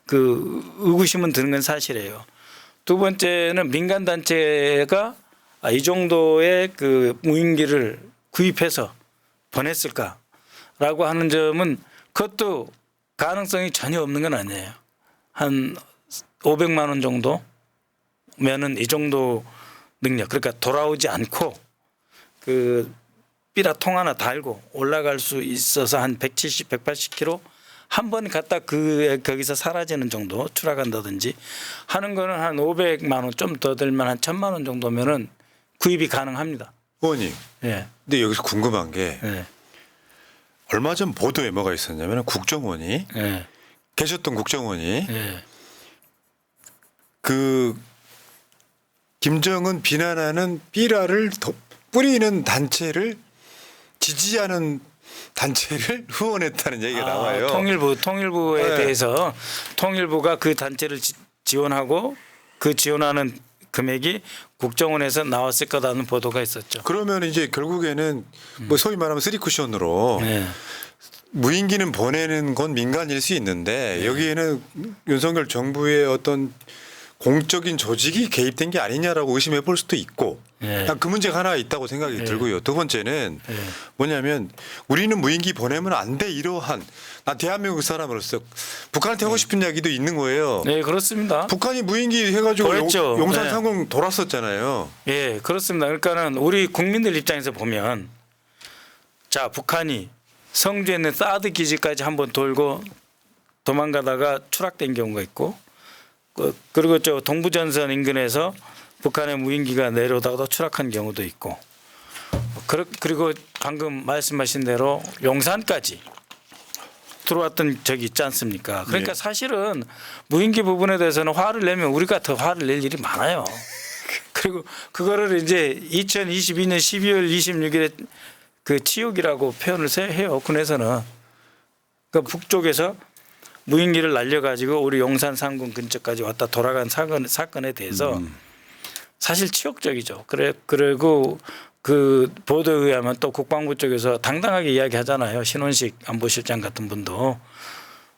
그 의구심은 드는 건 사실이에요. 두 번째는 민간 단체가 이 정도의 그 무인기를 구입해서 보냈을까라고 하는 점은 그것도 가능성이 전혀 없는 건 아니에요. 한 500만 원 정도면은 이 정도 능력, 그러니까 돌아오지 않고 그 삐라 통 하나 달고 올라갈 수 있어서 한 170, 180km 한 번 갔다 거기서 사라지는 정도 추락한다든지 하는 거는 한 500만 원 좀 더 들면 한 1,000만 원 정도면은 구입이 가능합니다. 의원님. 예. 근데 여기서 궁금한 게 예. 얼마 전 보도에 뭐가 있었냐면 국정원이 예. 계셨던 국정원이 예. 그 김정은 비난하는 삐라를 뿌리는 단체를 지지하는 단체를 후원했다는 얘기가 나와요. 통일부에 네. 대해서 통일부가 그 단체를 지원하고 그 지원하는 금액이 국정원에서 나왔을 거라는 보도가 있었죠. 그러면 이제 결국에는 뭐 소위 말하면 쓰리쿠션으로 네. 무인기는 보내는 건 민간일 수 있는데 네. 여기에는 윤석열 정부의 어떤 공적인 조직이 개입된 게 아니냐라고 의심해 볼 수도 있고 네. 그 문제가 하나 있다고 생각이 들고요. 두 번째는 네. 뭐냐면 우리는 무인기 보내면 안 돼 이러한 나 대한민국 사람으로서 북한한테 하고 싶은 이야기도 있는 거예요. 네, 그렇습니다. 북한이 무인기 해가지고 보냈죠. 용산 네. 상공 돌았었잖아요. 예, 그렇습니다. 그러니까는 우리 국민들 입장에서 보면 자, 북한이 성주에 있는 사드 기지까지 한번 돌고 도망가다가 추락된 경우가 있고 그리고 저 동부전선 인근에서 북한의 무인기가 내려오다가 추락한 경우도 있고 그리고 방금 말씀하신 대로 용산까지 들어왔던 적이 있지 않습니까? 그러니까 네. 사실은 무인기 부분에 대해서는 화를 내면 우리가 더 화를 낼 일이 많아요. 그리고 그거를 이제 2022년 12월 26일에 그 치욕이라고 표현을 해요. 군에서는. 그 북쪽에서 무인기를 날려가지고 우리 용산 상공 근처까지 왔다 돌아간 사건에 대해서 사실 치욕적이죠. 그리고 그 보도에 의하면 또 국방부 쪽에서 당당하게 이야기하잖아요. 신원식 안보실장 같은 분도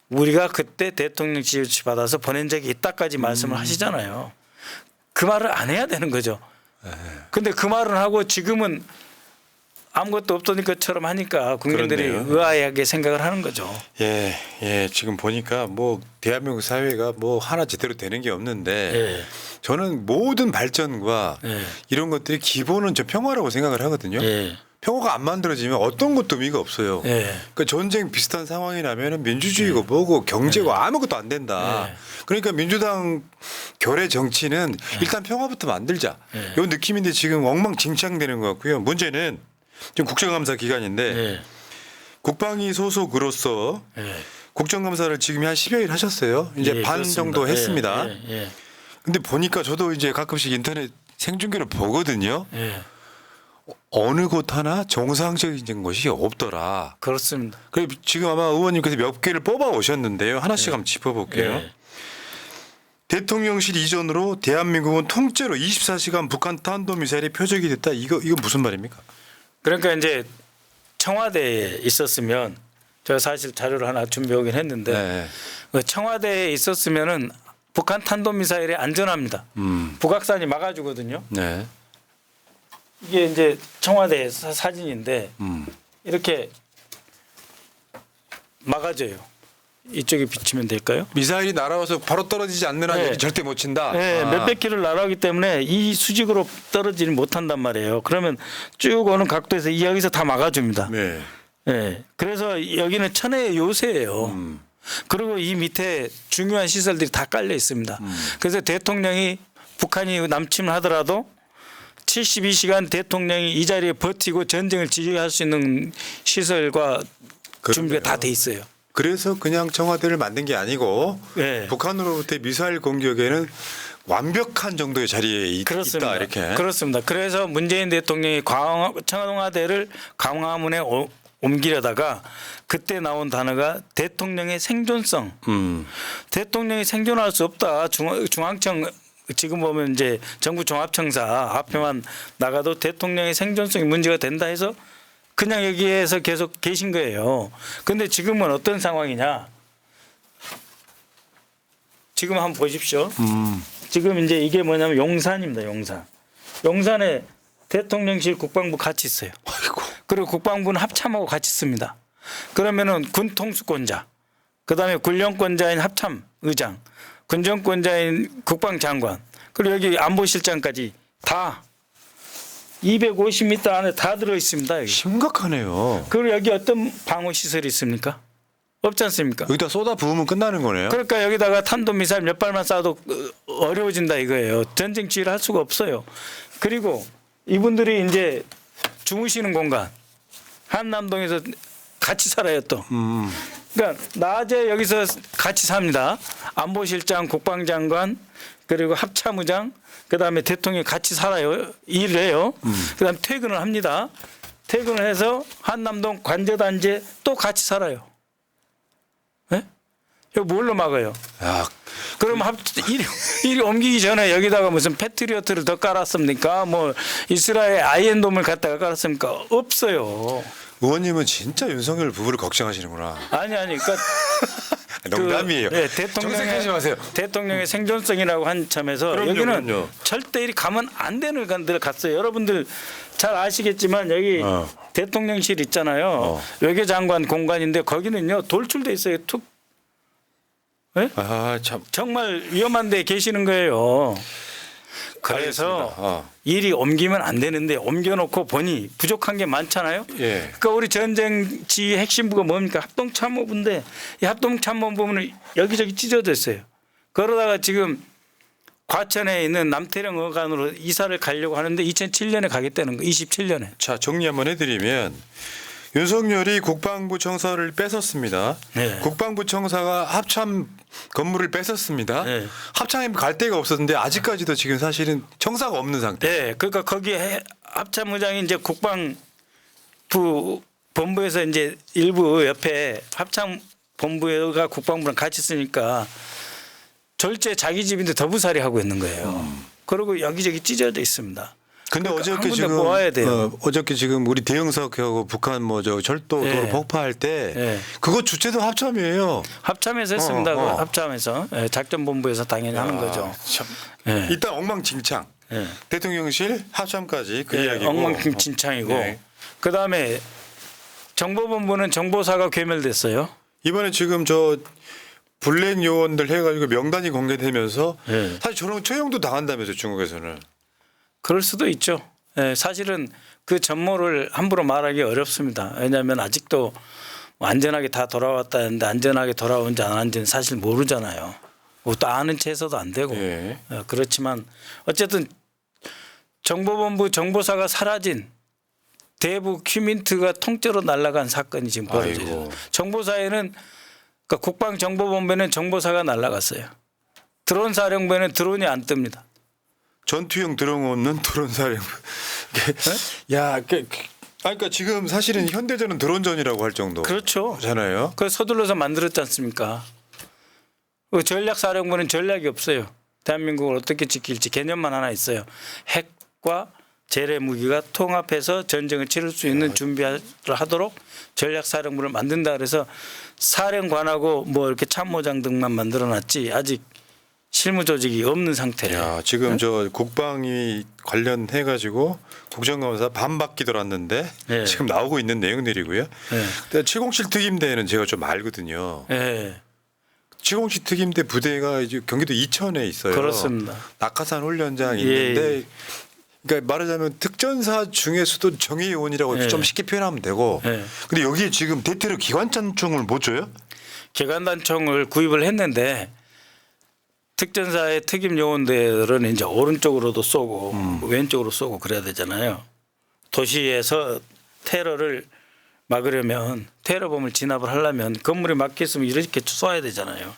우리가 그때 대통령 지시 받아서 보낸 적이 있다까지 말씀을 하시잖아요. 그 말을 안 해야 되는 거죠. 근데 그 말은 하고 지금은 아무것도 없던 것처럼 하니까 국민들이 그렇네요. 의아하게 생각을 하는 거죠. 예, 예. 지금 보니까 뭐 대한민국 사회가 뭐 하나 제대로 되는 게 없는데 예. 저는 모든 발전과 예. 이런 것들이 기본은 저 평화라고 생각을 하거든요. 예. 평화가 안 만들어지면 어떤 것도 의미가 없어요. 예. 그러니까 전쟁 비슷한 상황이 나면은 민주주의고 뭐고 경제고 아무것도 안 된다. 예. 그러니까 민주당 결의 정치는 일단 평화부터 만들자. 예. 이 느낌인데 지금 엉망진창되는 것 같고요. 문제는 지금 국정감사 기간인데 예. 국방위 소속으로서 예. 국정감사를 지금 한 10여일 하셨어요. 이제 예, 반 그렇습니다. 정도 했습니다. 예. 예. 근데 보니까 저도 이제 가끔씩 인터넷 생중계를 보거든요. 예. 어느 곳 하나 정상적인 것이 없더라. 그렇습니다. 그래 지금 아마 의원님께서 몇 개를 뽑아 오셨는데요. 하나씩 한번 짚어볼게요. 예. 대통령실 이전으로 대한민국은 통째로 24시간 북한 탄도미사일의 표적이 됐다. 이거 무슨 말입니까? 그러니까 이제 청와대에 있었으면 제가 사실 자료를 하나 준비하긴 했는데 네. 그 청와대에 있었으면은 북한 탄도미사일이 안전합니다. 북악산이 막아주거든요. 네. 이게 이제 청와대 사진인데 이렇게 막아줘요. 이쪽에 비치면 될까요? 미사일이 날아와서 바로 떨어지지 않는 한 네. 여기 절대 못 친다. 네, 몇백 킬로를 날아오기 때문에 이 수직으로 떨어지는 못한단 말이에요. 그러면 쭉 오는 각도에서 여기서 다 막아줍니다. 네. 네, 그래서 여기는 천혜의 요새예요. 그리고 이 밑에 중요한 시설들이 다 깔려 있습니다. 그래서 대통령이 북한이 남침을 하더라도 72시간 대통령이 이 자리에 버티고 전쟁을 지휘할 수 있는 시설과 준비가 다 돼 있어요. 그래서 그냥 청와대를 만든 게 아니고 네. 북한으로부터의 미사일 공격에는 완벽한 정도의 자리에 그렇습니다. 있다 이렇게. 그렇습니다. 그래서 문재인 대통령이 청와대를 광화문에 옮기려다가 그때 나온 단어가 대통령의 생존성. 대통령이 생존할 수 없다. 중앙청 지금 보면 이제 정부 종합청사 앞에만 나가도 대통령의 생존성이 문제가 된다 해서 그냥 여기에서 계속 계신 거예요. 그런데 지금은 어떤 상황이냐? 지금 한번 보십시오. 지금 이제 이게 뭐냐면 용산입니다. 용산. 용산에 대통령실 국방부 같이 있어요. 아이고. 그리고 국방부는 합참하고 같이 씁니다. 그러면은 군 통수권자, 그다음에 군령권자인 합참 의장, 군정권자인 국방장관, 그리고 여기 안보실장까지 다 250m 안에 다 들어 있습니다. 여기. 심각하네요. 그리고 여기 어떤 방어 시설이 있습니까? 없지 않습니까? 여기다 쏟아 부으면 끝나는 거네요. 그러니까 여기다가 탄도미사일 몇 발만 쏴도 어려워진다 이거예요. 전쟁 지휘를 할 수가 없어요. 그리고 이분들이 이제 주무시는 공간 한남동에서 같이 살아요 또. 그러니까 낮에 여기서 같이 삽니다. 안보실장, 국방장관, 그리고 합참의장, 그다음에 대통령이 같이 살아요. 일을 해요. 그다음에 퇴근을 합니다. 퇴근을 해서 한남동 관제단지에 또 같이 살아요. 네? 이거 뭘로 막아요? 야, 그럼 일이 옮기기 전에 여기다가 무슨 패트리어트를 더 깔았습니까? 뭐 이스라엘 아이언돔을 갖다가 깔았습니까? 없어요. 의원님은 진짜 윤석열 부부를 걱정하시는구나. 아니 그러니까 농담이에요. 정색하지 마세요. 대통령의 생존성이라고 한 점에서 그럼요, 여기는 그럼요. 절대 이리 가면 안 되는 데를 갔어요. 여러분들 잘 아시겠지만 여기 대통령실 있잖아요. 외교장관 공간인데 거기는요 돌출돼 있어요. 툭. 네? 아 참. 정말 위험한 데 계시는 거예요. 그래서 알겠습니다. 일이 옮기면 안 되는데 옮겨놓고 보니 부족한 게 많잖아요. 예. 그러니까 우리 전쟁 지휘 핵심부가 뭡니까? 합동참모부인데 이 합동참모부는 여기저기 찢어져 있어요. 그러다가 지금 과천에 있는 남태령 어간으로 이사를 가려고 하는데 2007년에 가겠다는 거. 27년에. 자 정리 한번 해드리면 윤석열이 국방부 청사를 뺏었습니다. 네. 국방부 청사가 합참 건물을 뺏었습니다. 네. 합참에 갈 데가 없었는데 아직까지도 지금 사실은 청사가 없는 상태. 네, 그러니까 거기에 합참의장이 이제 국방부 본부에서 이제 일부 옆에 합참 본부가 국방부랑 같이 쓰니까 절제 자기 집인데 더부살이 하고 있는 거예요. 그리고 여기저기 찢어져 있습니다. 근데 그러니까 어저께 한 군데 지금 모아야 돼요. 어저께 지금 우리 대형사하고 북한 뭐 저 절도 네. 도로 폭파할 때 네. 그거 주체도 합참이에요. 합참에서 했습니다. 어. 합참에서 작전본부에서 당연히 하는 거죠. 참. 네. 일단 엉망진창. 네. 대통령실 합참까지 그 네, 이야기고. 엉망진창이고 네. 그다음에 정보본부는 정보사가 괴멸됐어요. 이번에 지금 저 블랙 요원들 해가지고 명단이 공개되면서 네. 사실 저런 처형도 당한다면서 중국에서는. 그럴 수도 있죠. 예, 사실은 그 전모를 함부로 말하기 어렵습니다. 왜냐하면 아직도 안전하게 다 돌아왔다는데 안전하게 돌아온지 안 왔는지는 사실 모르잖아요. 또 아는 체해서도 안 되고. 예. 그렇지만 어쨌든 정보본부 정보사가 사라진 대부 큐민트가 통째로 날아간 사건이 지금 벌어져요. 아이고. 정보사에는 그러니까 국방정보본부에는 정보사가 날아갔어요. 드론 사령부에는 드론이 안 뜹니다. 전투형 드론 없는 드론 사령부. 야, 그러니까 지금 사실은 현대전은 드론전이라고 할 그렇죠. 정도잖아요. 그 서둘러서 만들었지 않습니까? 그 전략사령부는 전략이 없어요. 대한민국을 어떻게 지킬지 개념만 하나 있어요. 핵과 재래 무기가 통합해서 전쟁을 치를 수 있는 준비를 하도록 전략사령부를 만든다 그래서 사령관하고 뭐 이렇게 참모장 등만 만들어놨지 아직 실무 조직이 없는 상태예요. 야, 지금 저 국방위 관련해 가지고 국정감사 반바퀴 돌았는데 예. 지금 나오고 있는 내용들이고요. 예. 근데 707 특임대는 제가 좀 알거든요. 예. 707 특임대 부대가 이제 경기도 이천에 있어요. 그렇습니다. 낙하산 훈련장 예. 있는데 그러니까 말하자면 특전사 중에서도 정예요원이라고 예. 좀 쉽게 표현하면 되고. 예. 근데 여기에 지금 대테러 기관단총을 못 줘요? 기관단총을 구입을 했는데 특전사의 특임 요원들은 이제 오른쪽으로도 쏘고 왼쪽으로 쏘고 그래야 되잖아요. 도시에서 테러를 막으려면 테러범을 진압을 하려면 건물에 막혀 있으면 이렇게 쏴야 되잖아요.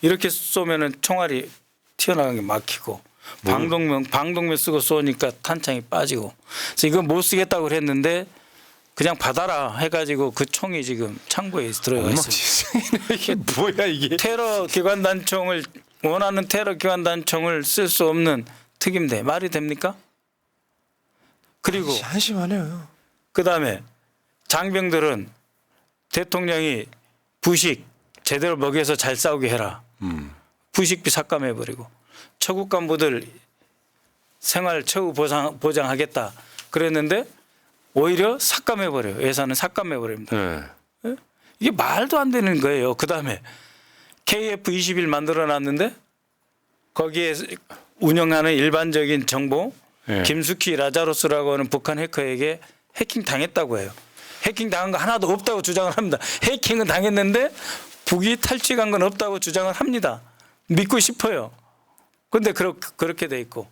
이렇게 쏘면은 총알이 튀어나가는 게 막히고 방독면 쓰고 쏘니까 탄창이 빠지고 그래서 이거 못 쓰겠다고 그랬는데 그냥 받아라 해가지고 그 총이 지금 창고에 들어가 있습니다. 이게 뭐야 이게? 테러 기관단총을 원하는 테러 기관단총을 쓸 수 없는 특임대 말이 됩니까? 그리고 한심하네요. 그다음에 장병들은 대통령이 부식 제대로 먹여서 잘 싸우게 해라. 부식비 삭감해버리고 처국 간부들 생활 처우 보장하겠다 그랬는데 오히려 삭감해버려요. 예산은 삭감해버립니다. 네. 이게 말도 안 되는 거예요. 그다음에 KF-21 만들어놨는데 거기에 운영하는 일반적인 정보 네. 김숙희 라자로스라고 하는 북한 해커에게 해킹 당했다고 해요. 해킹 당한 거 하나도 없다고 주장을 합니다. 해킹은 당했는데 북이 탈취한 건 없다고 주장을 합니다. 믿고 싶어요. 그런데 그렇게 돼 있고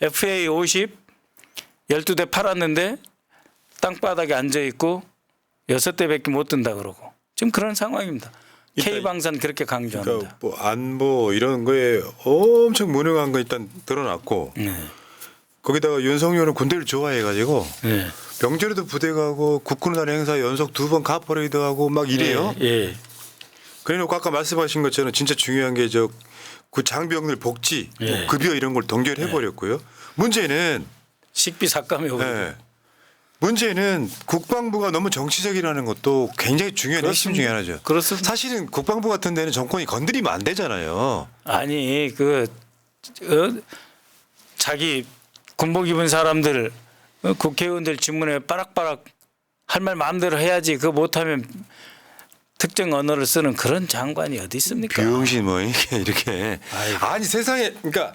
FA-50 12대 팔았는데 땅바닥에 앉아 있고 6대밖에 못 든다 그러고 지금 그런 상황입니다. K방산 그렇게 강조합니다. 그러니까 뭐 안보 이런 거에 엄청 무능한 거 일단 드러났고 네. 거기다가 윤석열은 군대를 좋아해가지고 네. 명절에도 부대 가고 국군날 행사 연속 2번 가퍼레이드하고 막 이래요. 예. 예. 그래놓고 아까 말씀하신 것처럼 진짜 중요한 게 저 그 장병들 복지, 뭐 예. 급여 이런 걸 동결해 버렸고요. 문제는 식비 삭감해 오고. 네. 문제는 국방부가 너무 정치적이라는 것도 굉장히 중요한 핵심 중에 하나죠. 그렇습니다. 사실은 국방부 같은 데는 정권이 건드리면 안 되잖아요. 아니 자기 군복 입은 사람들 국회의원들 질문에 빠락빠락 할 말 마음대로 해야지 그거 못하면 특정 언어를 쓰는 그런 장관이 어디 있습니까? 비용신 뭐 이렇게 아이고. 아니 세상에 그러니까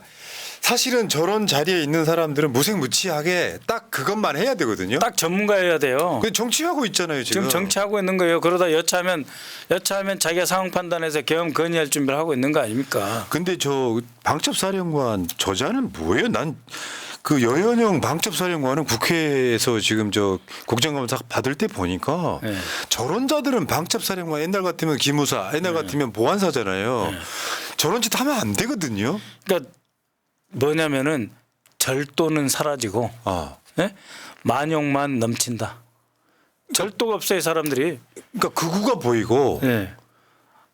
사실은 저런 자리에 있는 사람들은 무색무취하게 딱 그것만 해야 되거든요. 딱 전문가여야 돼요. 근데 정치하고 있잖아요 지금. 지금 정치하고 있는 거예요. 그러다 여차하면 자기가 상황 판단해서 계엄 건의할 준비를 하고 있는 거 아닙니까? 근데 저 방첩사령관 저자는 뭐예요? 난 그 여현영 방첩사령관은 국회에서 지금 저 국정감사 받을 때 보니까 네. 저런 자들은 방첩사령관 옛날 같으면 기무사, 옛날 같으면 보안사잖아요. 저런 짓 하면 안 되거든요. 그러니까 뭐냐면은 절도는 사라지고 아, 예? 만용만 넘친다. 절도가 없어요 사람들이. 그러니까 극우가 보이고 예.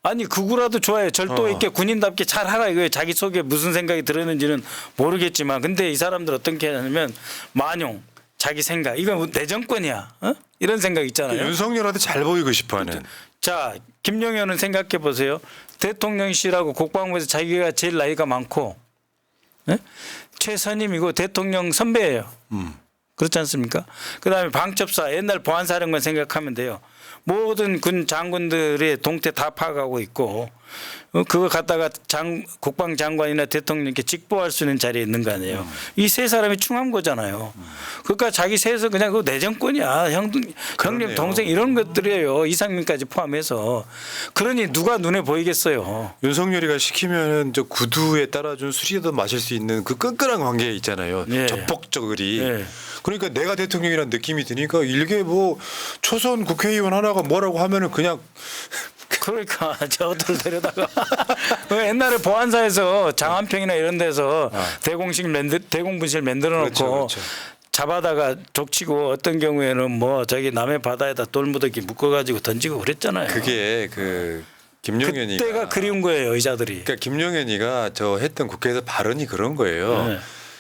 아니 극우라도 좋아요. 절도 있게 군인답게 잘 하라 이거예요. 자기 속에 무슨 생각이 들었는지는 모르겠지만 근데 이 사람들 어떻게 하냐면 만용 자기 생각 이건 내 정권이야. 어? 이런 생각 있잖아요. 윤석열한테 잘 보이고 싶어하는. 자 김용현은 생각해 보세요. 대통령실하고 국방부에서 자기가 제일 나이가 많고 예? 최선임이고 대통령 선배예요. 그렇지 않습니까? 그다음에 방첩사 옛날 보안사령관 생각하면 돼요. 모든 군 장군들의 동태 다 파악하고 있고 그거 갖다가 국방장관이나 대통령께 직보할 수 있는 자리에 있는 거 아니에요. 이 세 사람이 충한 거잖아요. 그러니까 자기 세에서 그냥 그거 내 정권이야. 형님 동생 이런 것들이에요. 이상민까지 포함해서. 그러니 누가 눈에 보이겠어요. 윤석열이가 시키면은 저 구두에 따라준 술이라도 마실 수 있는 그 끈끈한 관계에 있잖아요. 예. 적복적으리. 예. 그러니까 내가 대통령이라는 느낌이 드니까 일개 뭐 초선 국회의원 하나가 뭐라고 하면은 그냥 그러니까 저들을 데려다가 옛날에 보안사에서 장안평이나 이런 데서 대공분실 만들어 놓고 그렇죠. 잡아다가 족치고 어떤 경우에는 뭐 저기 남해 바다에다 돌무더기 묶어가지고 던지고 그랬잖아요. 그게 그 김용현이가 그때가 그리운 거예요 의자들이. 그러니까 김용현이가 저 했던 국회에서 발언이 그런 거예요. 네.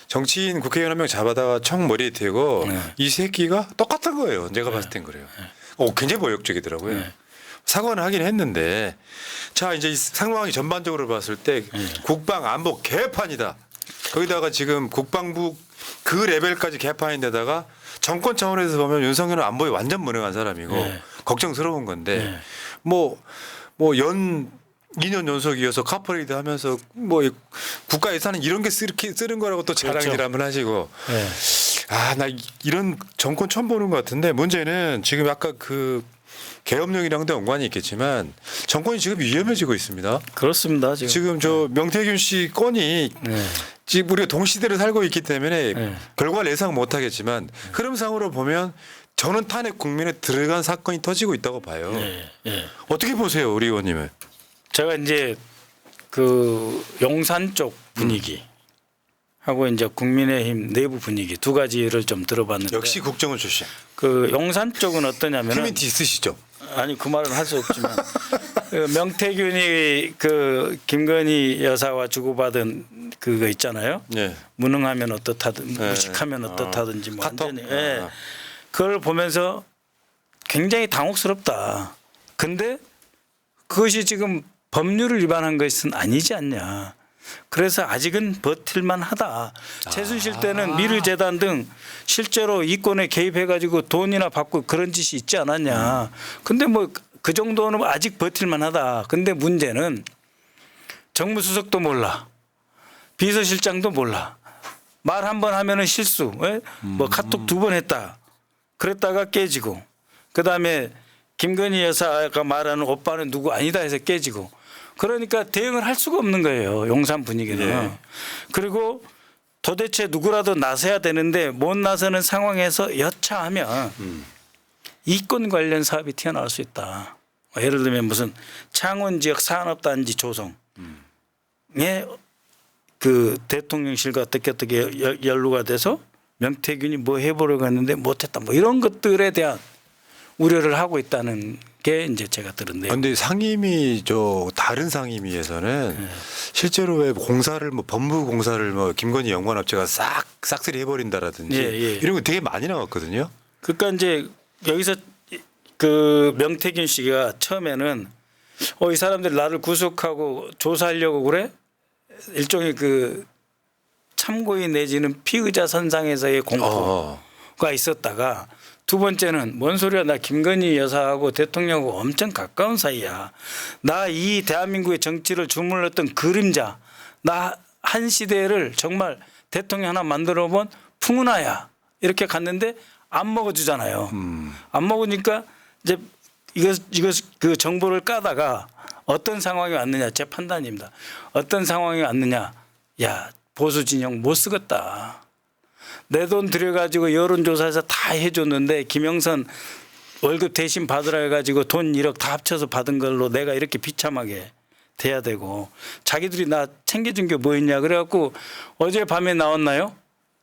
정치인 국회의원 한 명 잡아다가 총 머리에 대고 네. 이 새끼가 똑같은 거예요. 내가 봤을 땐 그래요. 굉장히 모욕적이더라고요. 네. 사과는 하긴 했는데 자 이제 이 상황이 전반적으로 봤을 때 국방 안보 개판이다. 거기다가 지금 국방부 그 레벨까지 개판인데다가 정권 차원에서 보면 윤석열은 안보에 완전 무능한 사람이고 네. 걱정스러운 건데 네. 뭐연 2년 연속이어서 카퍼레이드 하면서 뭐 국가 예산은 이런 게 쓰는 거라고 또 자랑질 그렇죠. 한번 하시고 네. 나 이런 정권 처음 보는 것 같은데 문제는 지금 아까 그 계엄령이랑도 연관이 있겠지만 정권이 지금 위험해지고 있습니다. 그렇습니다. 지금 저 명태균 씨 건이 네. 지금 우리가 동시대를 살고 있기 때문에 네. 결과를 예상 못하겠지만 흐름상으로 보면 저는 탄핵 국면에 들어간 사건이 터지고 있다고 봐요. 네. 네. 어떻게 보세요, 우리 의원님은? 제가 이제 그 용산 쪽 분위기 하고 이제 국민의힘 내부 분위기 두 가지를 좀 들어봤는데 역시 국정원 출신. 그 용산 쪽은 어떠냐면은 커뮤니티 있으시죠? 아니 그 말은 할 수 없지만 그 명태균이 그 김건희 여사와 주고받은 그거 있잖아요. 네. 무능하면 어떻다든 네. 무식하면 어떻다든지 뭐 카톡? 완전히 그걸 보면서 굉장히 당혹스럽다. 근데 그것이 지금 법률을 위반한 것은 아니지 않냐. 그래서 아직은 버틸만 하다. 최순실 때는 미르재단 등 실제로 이권에 개입해 가지고 돈이나 받고 그런 짓이 있지 않았냐. 근데 뭐 그 정도는 아직 버틸만 하다. 근데 문제는 정무수석도 몰라. 비서실장도 몰라. 말 한 번 하면은 실수. 뭐 카톡 2번 했다. 그랬다가 깨지고. 그다음에 김건희 여사가 말하는 오빠는 누구 아니다 해서 깨지고. 그러니까 대응을 할 수가 없는 거예요. 용산 분위기는. 예. 그리고 도대체 누구라도 나서야 되는데 못 나서는 상황에서 여차하면 이권 관련 사업이 튀어나올 수 있다. 예를 들면 무슨 창원 지역 산업단지 조성에 그 대통령실과 어떻게 연루가 돼서 명태균이 뭐 해보려고 했는데 못했다. 뭐 이런 것들에 대한 우려를 하고 있다는 게 이제 제가 들은 내용. 그런데 상임위 다른 상임위에서는 실제로 왜 공사를 법무 공사를 김건희 연관업체가 싹쓸이 해버린다라든지 이런 거 되게 많이 나왔거든요. 그러니까 이제 여기서 그 명태균 씨가 처음에는 이 사람들 나를 구속하고 조사하려고 그래? 일종의 그 참고인 내지는 피의자 선상에서의 공포가 있었다가 두 번째는 뭔 소리야. 나 김건희 여사하고 대통령하고 엄청 가까운 사이야. 나 이 대한민국의 정치를 주물렀던 그림자. 나 한 시대를 정말 대통령 하나 만들어 본 풍운하야. 이렇게 갔는데 안 먹어주잖아요. 안 먹으니까 이제 이거 그 정보를 까다가 어떤 상황이 왔느냐. 제 판단입니다. 어떤 상황이 왔느냐. 야, 보수 진영 못 쓰겠다. 내 돈 들여가지고 여론조사에서 다 해줬는데 김영선 월급 대신 받으라 해가지고 돈 1억 다 합쳐서 받은 걸로 내가 이렇게 비참하게 돼야 되고 자기들이 나 챙겨준 게 뭐 있냐. 그래갖고 어젯밤에 나왔나요?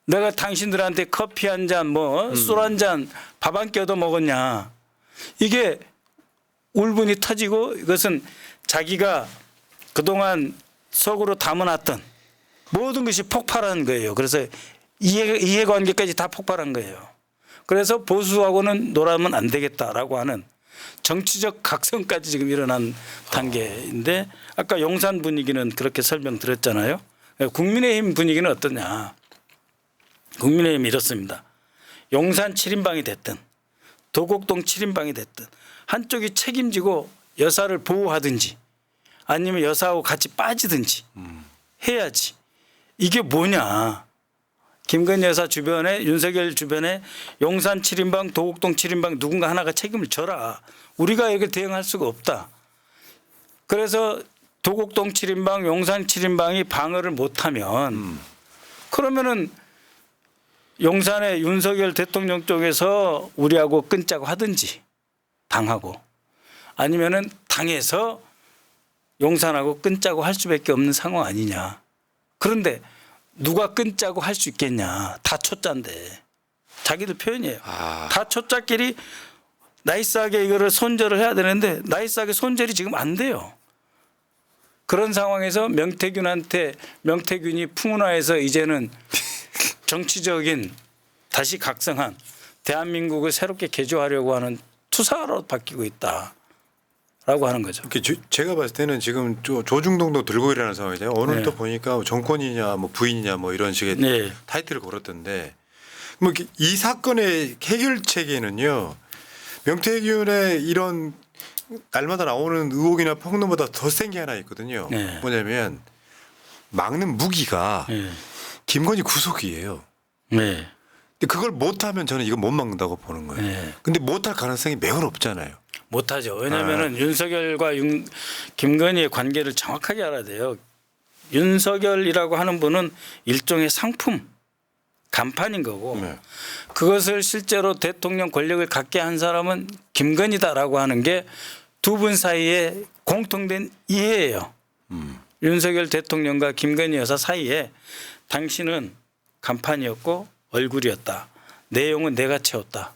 내가 당신들한테 커피 한 잔 술 한 잔 밥 한 끼 얻어 먹었냐. 이게 울분이 터지고 이것은 자기가 그동안 속으로 담아놨던 모든 것이 폭발한 거예요. 그래서 이해관계까지 다 폭발한 거예요. 그래서 보수하고는 놀아면 안 되겠다라고 하는 정치적 각성까지 지금 일어난 단계인데 아까 용산 분위기는 그렇게 설명드렸잖아요. 국민의힘 분위기는 어떠냐. 국민의힘이 이렇습니다. 용산 7인방이 됐든 도곡동 7인방이 됐든 한쪽이 책임지고 여사를 보호하든지 아니면 여사하고 같이 빠지든지 해야지. 이게 뭐냐. 김건희 여사 주변에 윤석열 주변에 용산 7인방 도곡동 7인방 누군가 하나가 책임을 져라. 우리가 이렇게 대응할 수가 없다. 그래서 도곡동 7인방 용산 7인방이 방어를 못하면 그러면은 용산의 윤석열 대통령 쪽에서 우리하고 끊자고 하든지 당하고 아니면은 당에서 용산하고 끊자고 할 수밖에 없는 상황 아니냐. 그런데 누가 끊자고 할 수 있겠냐. 다 초짜인데. 자기들 표현이에요. 다 초짜끼리 나이스하게 이거를 손절을 해야 되는데 나이스하게 손절이 지금 안 돼요. 그런 상황에서 명태균이 풍운하에서 이제는 정치적인 다시 각성한 대한민국을 새롭게 개조하려고 하는 투사로 바뀌고 있다. 하는 거죠. 제가 봤을 때는 지금 조중동도 들고 일어나는 상황이잖아요. 오늘 네. 또 보니까 정권이냐 뭐 부인이냐 뭐 이런 식의 네. 타이틀을 걸었던데 뭐 이 사건의 해결책에는요. 명태균의 이런 날마다 나오는 의혹이나 폭로보다 더 센 게 하나 있거든요. 네. 뭐냐면 막는 무기가 네. 김건희 구속이에요. 네. 근데 그걸 못하면 저는 이거 못 막는다고 보는 거예요. 네. 근데 못할 가능성이 매우 높잖아요. 못하죠. 왜냐하면 윤석열과 김건희의 관계를 정확하게 알아야 돼요. 윤석열이라고 하는 분은 일종의 상품, 간판인 거고 네. 그것을 실제로 대통령 권력을 갖게 한 사람은 김건희다라고 하는 게 두 분 사이에 공통된 이해예요. 윤석열 대통령과 김건희 여사 사이에 당신은 간판이었고 얼굴이었다. 내용은 내가 채웠다.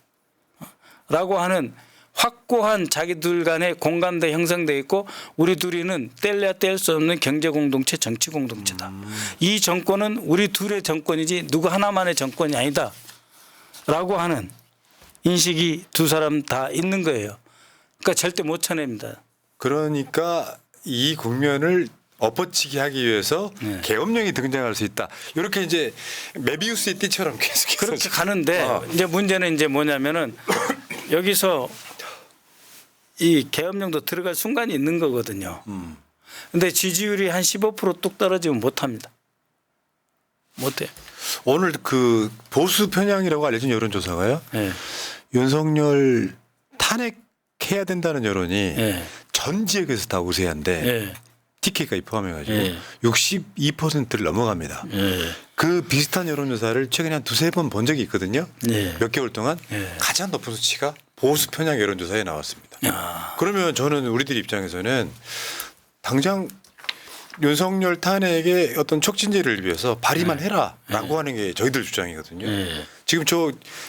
라고 하는 확고한 자기들 간의 공감대 형성되어 있고 우리 둘이는 뗄래야 뗄 수 없는 경제 공동체, 정치 공동체다. 이 정권은 우리 둘의 정권이지 누구 하나만의 정권이 아니다. 라고 하는 인식이 두 사람 다 있는 거예요. 그러니까 절대 못 쳐냅니다. 그러니까 이 국면을 엎어치기 하기 위해서 네. 계엄령이 등장할 수 있다. 이렇게 이제 메비우스의 띠처럼 계속해서 그렇게 가는데 어. 이제 문제는 이제 뭐냐면은 여기서 이 계엄령도 들어갈 순간이 있는 거거든요. 근데 지지율이 한 15%뚝 떨어지면 못 합니다. 못 해. 오늘 그 보수 편향이라고 알려진 여론조사가요. 예. 윤석열 탄핵해야 된다는 여론이 예. 전 지역에서 다 우세한데 예. TK까지 포함해가지고 예. 62%를 넘어갑니다. 예. 그 비슷한 여론조사를 최근에 한 두세 번 본 적이 있거든요. 예. 몇 개월 동안 예. 가장 높은 수치가 보수 편향 여론조사에 나왔습니다. 야. 그러면 저는 우리들 입장에서는 당장 윤석열 탄핵의 어떤 촉진제를 위해서 발의만 해라라고 하는 게 저희들 주장이거든요. 예. 지금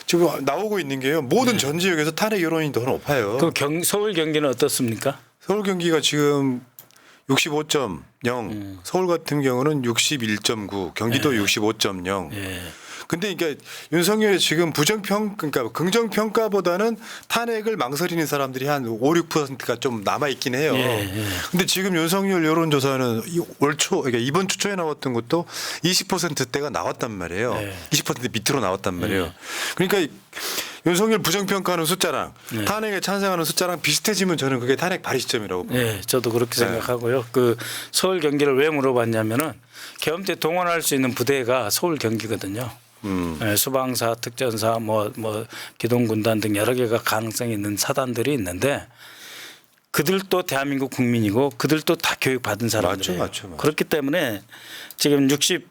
지금 나오고 있는 게요. 모든 전 지역에서 탄핵 여론이 더 높아요. 그럼 서울 경기는 어떻습니까? 서울 경기가 지금 65.0, 서울 같은 경우는 61.9, 경기도 65.0. 예. 근데 그러니까 윤석열이 지금 그러니까 긍정평가보다는 탄핵을 망설이는 사람들이 한 5, 6%가 좀 남아있긴 해요. 예, 예. 근데 지금 윤석열 여론조사는 그러니까 이번 주 초에 나왔던 것도 20%대가 나왔단 말이에요. 예. 20% 밑으로 나왔단 말이에요. 그러니까 윤석열 부정평가하는 숫자랑 예. 탄핵에 찬성하는 숫자랑 비슷해지면 저는 그게 탄핵 발의 시점이라고 봅니다. 네, 저도 그렇게 네. 생각하고요. 그 서울 경기를 왜 물어봤냐면은 계엄 때 동원할 수 있는 부대가 서울 경기거든요. 네, 수방사, 특전사, 뭐 기동군단 등 여러 개가 가능성이 있는 사단들이 있는데 그들도 대한민국 국민이고 그들도 다 교육받은 사람들이에요. 맞죠. 그렇기 때문에 지금 65%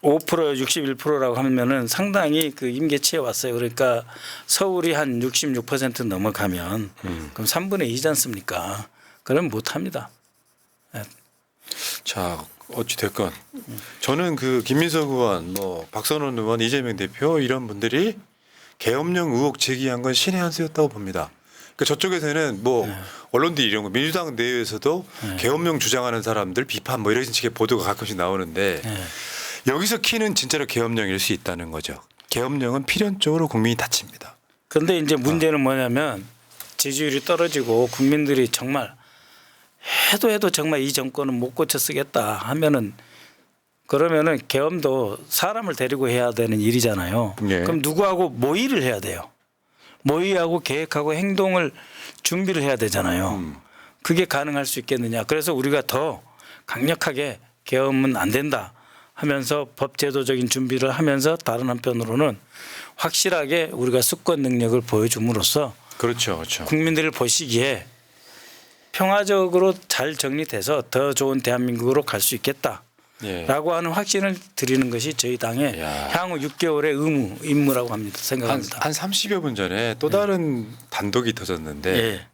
61%라고 하면은 상당히 그 임계치에 왔어요. 그러니까 서울이 한 66% 넘어가면 그럼 3분의 2지 않습니까? 그럼 못 합니다. 자, 어찌 됐건 저는 그 김민석 의원, 뭐 박선원 의원, 이재명 대표 이런 분들이 계엄령 의혹 제기한 건 신의 한 수였다고 봅니다. 그러니까 저쪽에서는 뭐 언론들이 이런 거 민주당 내에서도 계엄령 주장하는 사람들 비판 뭐 이런 식의 보도가 가끔씩 나오는데 여기서 키는 진짜로 계엄령일 수 있다는 거죠. 계엄령은 필연적으로 국민이 다칩니다. 그런데 이제 문제는 뭐냐면 지지율이 떨어지고 국민들이 정말 해도 정말 이 정권은 못 고쳐 쓰겠다 하면은 그러면은 계엄도 사람을 데리고 해야 되는 일이잖아요. 네. 그럼 누구하고 모의를 해야 돼요. 모의하고 계획하고 행동을 준비를 해야 되잖아요. 그게 가능할 수 있겠느냐. 그래서 우리가 더 강력하게 계엄은 안 된다 하면서 법제도적인 준비를 하면서 다른 한편으로는 확실하게 우리가 수권 능력을 보여줌으로써 그렇죠. 국민들을 보시기에 평화적으로 잘 정리돼서 더 좋은 대한민국으로 갈 수 있겠다라고 예. 하는 확신을 드리는 것이 저희 당의 야. 향후 6개월의 임무라고 합니다. 생각합니다. 한 30여 분 전에 또 다른 단독이 터졌는데 예.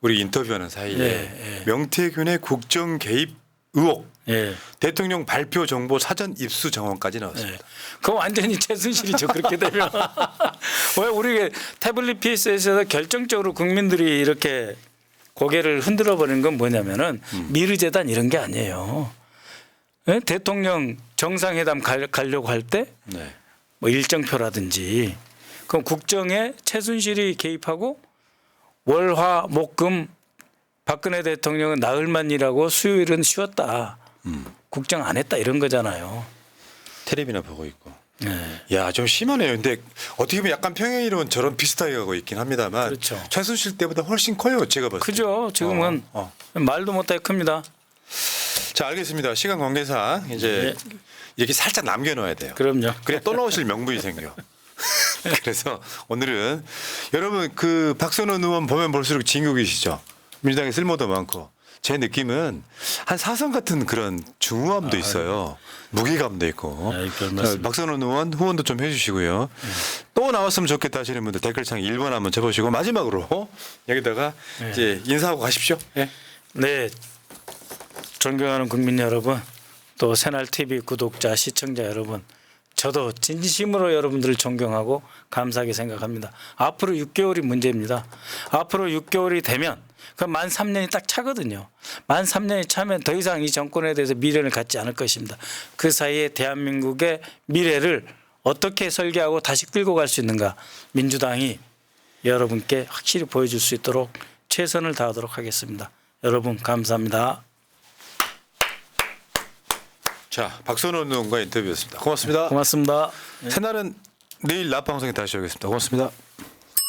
우리 인터뷰하는 사이에 예. 명태균의 국정 개입 의혹, 예. 대통령 발표 정보 사전 입수 정원까지 나왔습니다. 예. 그거 완전히 최순실이죠. 그렇게 되면 왜 우리 태블릿 PS에서 결정적으로 국민들이 이렇게 고개를 흔들어 버리는 건 뭐냐면은 미르재단 이런 게 아니에요. 예? 대통령 정상회담 가려고 할 때 네. 뭐 일정표라든지 그럼 국정에 최순실이 개입하고 월화 목금 박근혜 대통령은 나흘만 일하고 수요일은 쉬었다. 국정 안 했다 이런 거잖아요. 텔레비나 보고 있고. 네. 야, 좀 심하네요. 근데 어떻게 보면 약간 평행이론은 저런 비슷하게 가고 있긴 합니다만 그렇죠. 최순실 때보다 훨씬 커요. 제가 봤을 때. 그죠. 지금은 말도 못하게 큽니다. 자, 알겠습니다. 시간 관계상 이제 이렇게 살짝 남겨놔야 돼요. 그럼요. 그래 또 나오실 명분이 생겨. 그래서 오늘은 여러분 그 박선원 의원 보면 볼수록 진국이시죠. 민주당에 쓸모도 많고 제 느낌은 한 사선 같은 그런 중후함도 있어요. 무게감도 있고. 별 자, 말씀. 박선원 의원 후원도 좀 해주시고요. 또 나왔으면 좋겠다 하시는 분들 댓글창 1번 한번 쳐보시고 마지막으로 여기다가 이제 인사하고 가십시오. 예. 네. 존경하는 국민 여러분, 또 새날 TV 구독자, 시청자 여러분, 저도 진심으로 여러분들을 존경하고 감사하게 생각합니다. 앞으로 6개월이 문제입니다. 앞으로 6개월이 되면 그 만 3년이 딱 차거든요. 만 3년이 차면 더 이상 이 정권에 대해서 미련을 갖지 않을 것입니다. 그 사이에 대한민국의 미래를 어떻게 설계하고 다시 끌고 갈 수 있는가, 민주당이 여러분께 확실히 보여줄 수 있도록 최선을 다하도록 하겠습니다. 여러분 감사합니다. 자, 박선원 의원과 인터뷰였습니다. 고맙습니다. 고맙습니다. 새날은 내일 낮 방송에 다시 오겠습니다. 고맙습니다.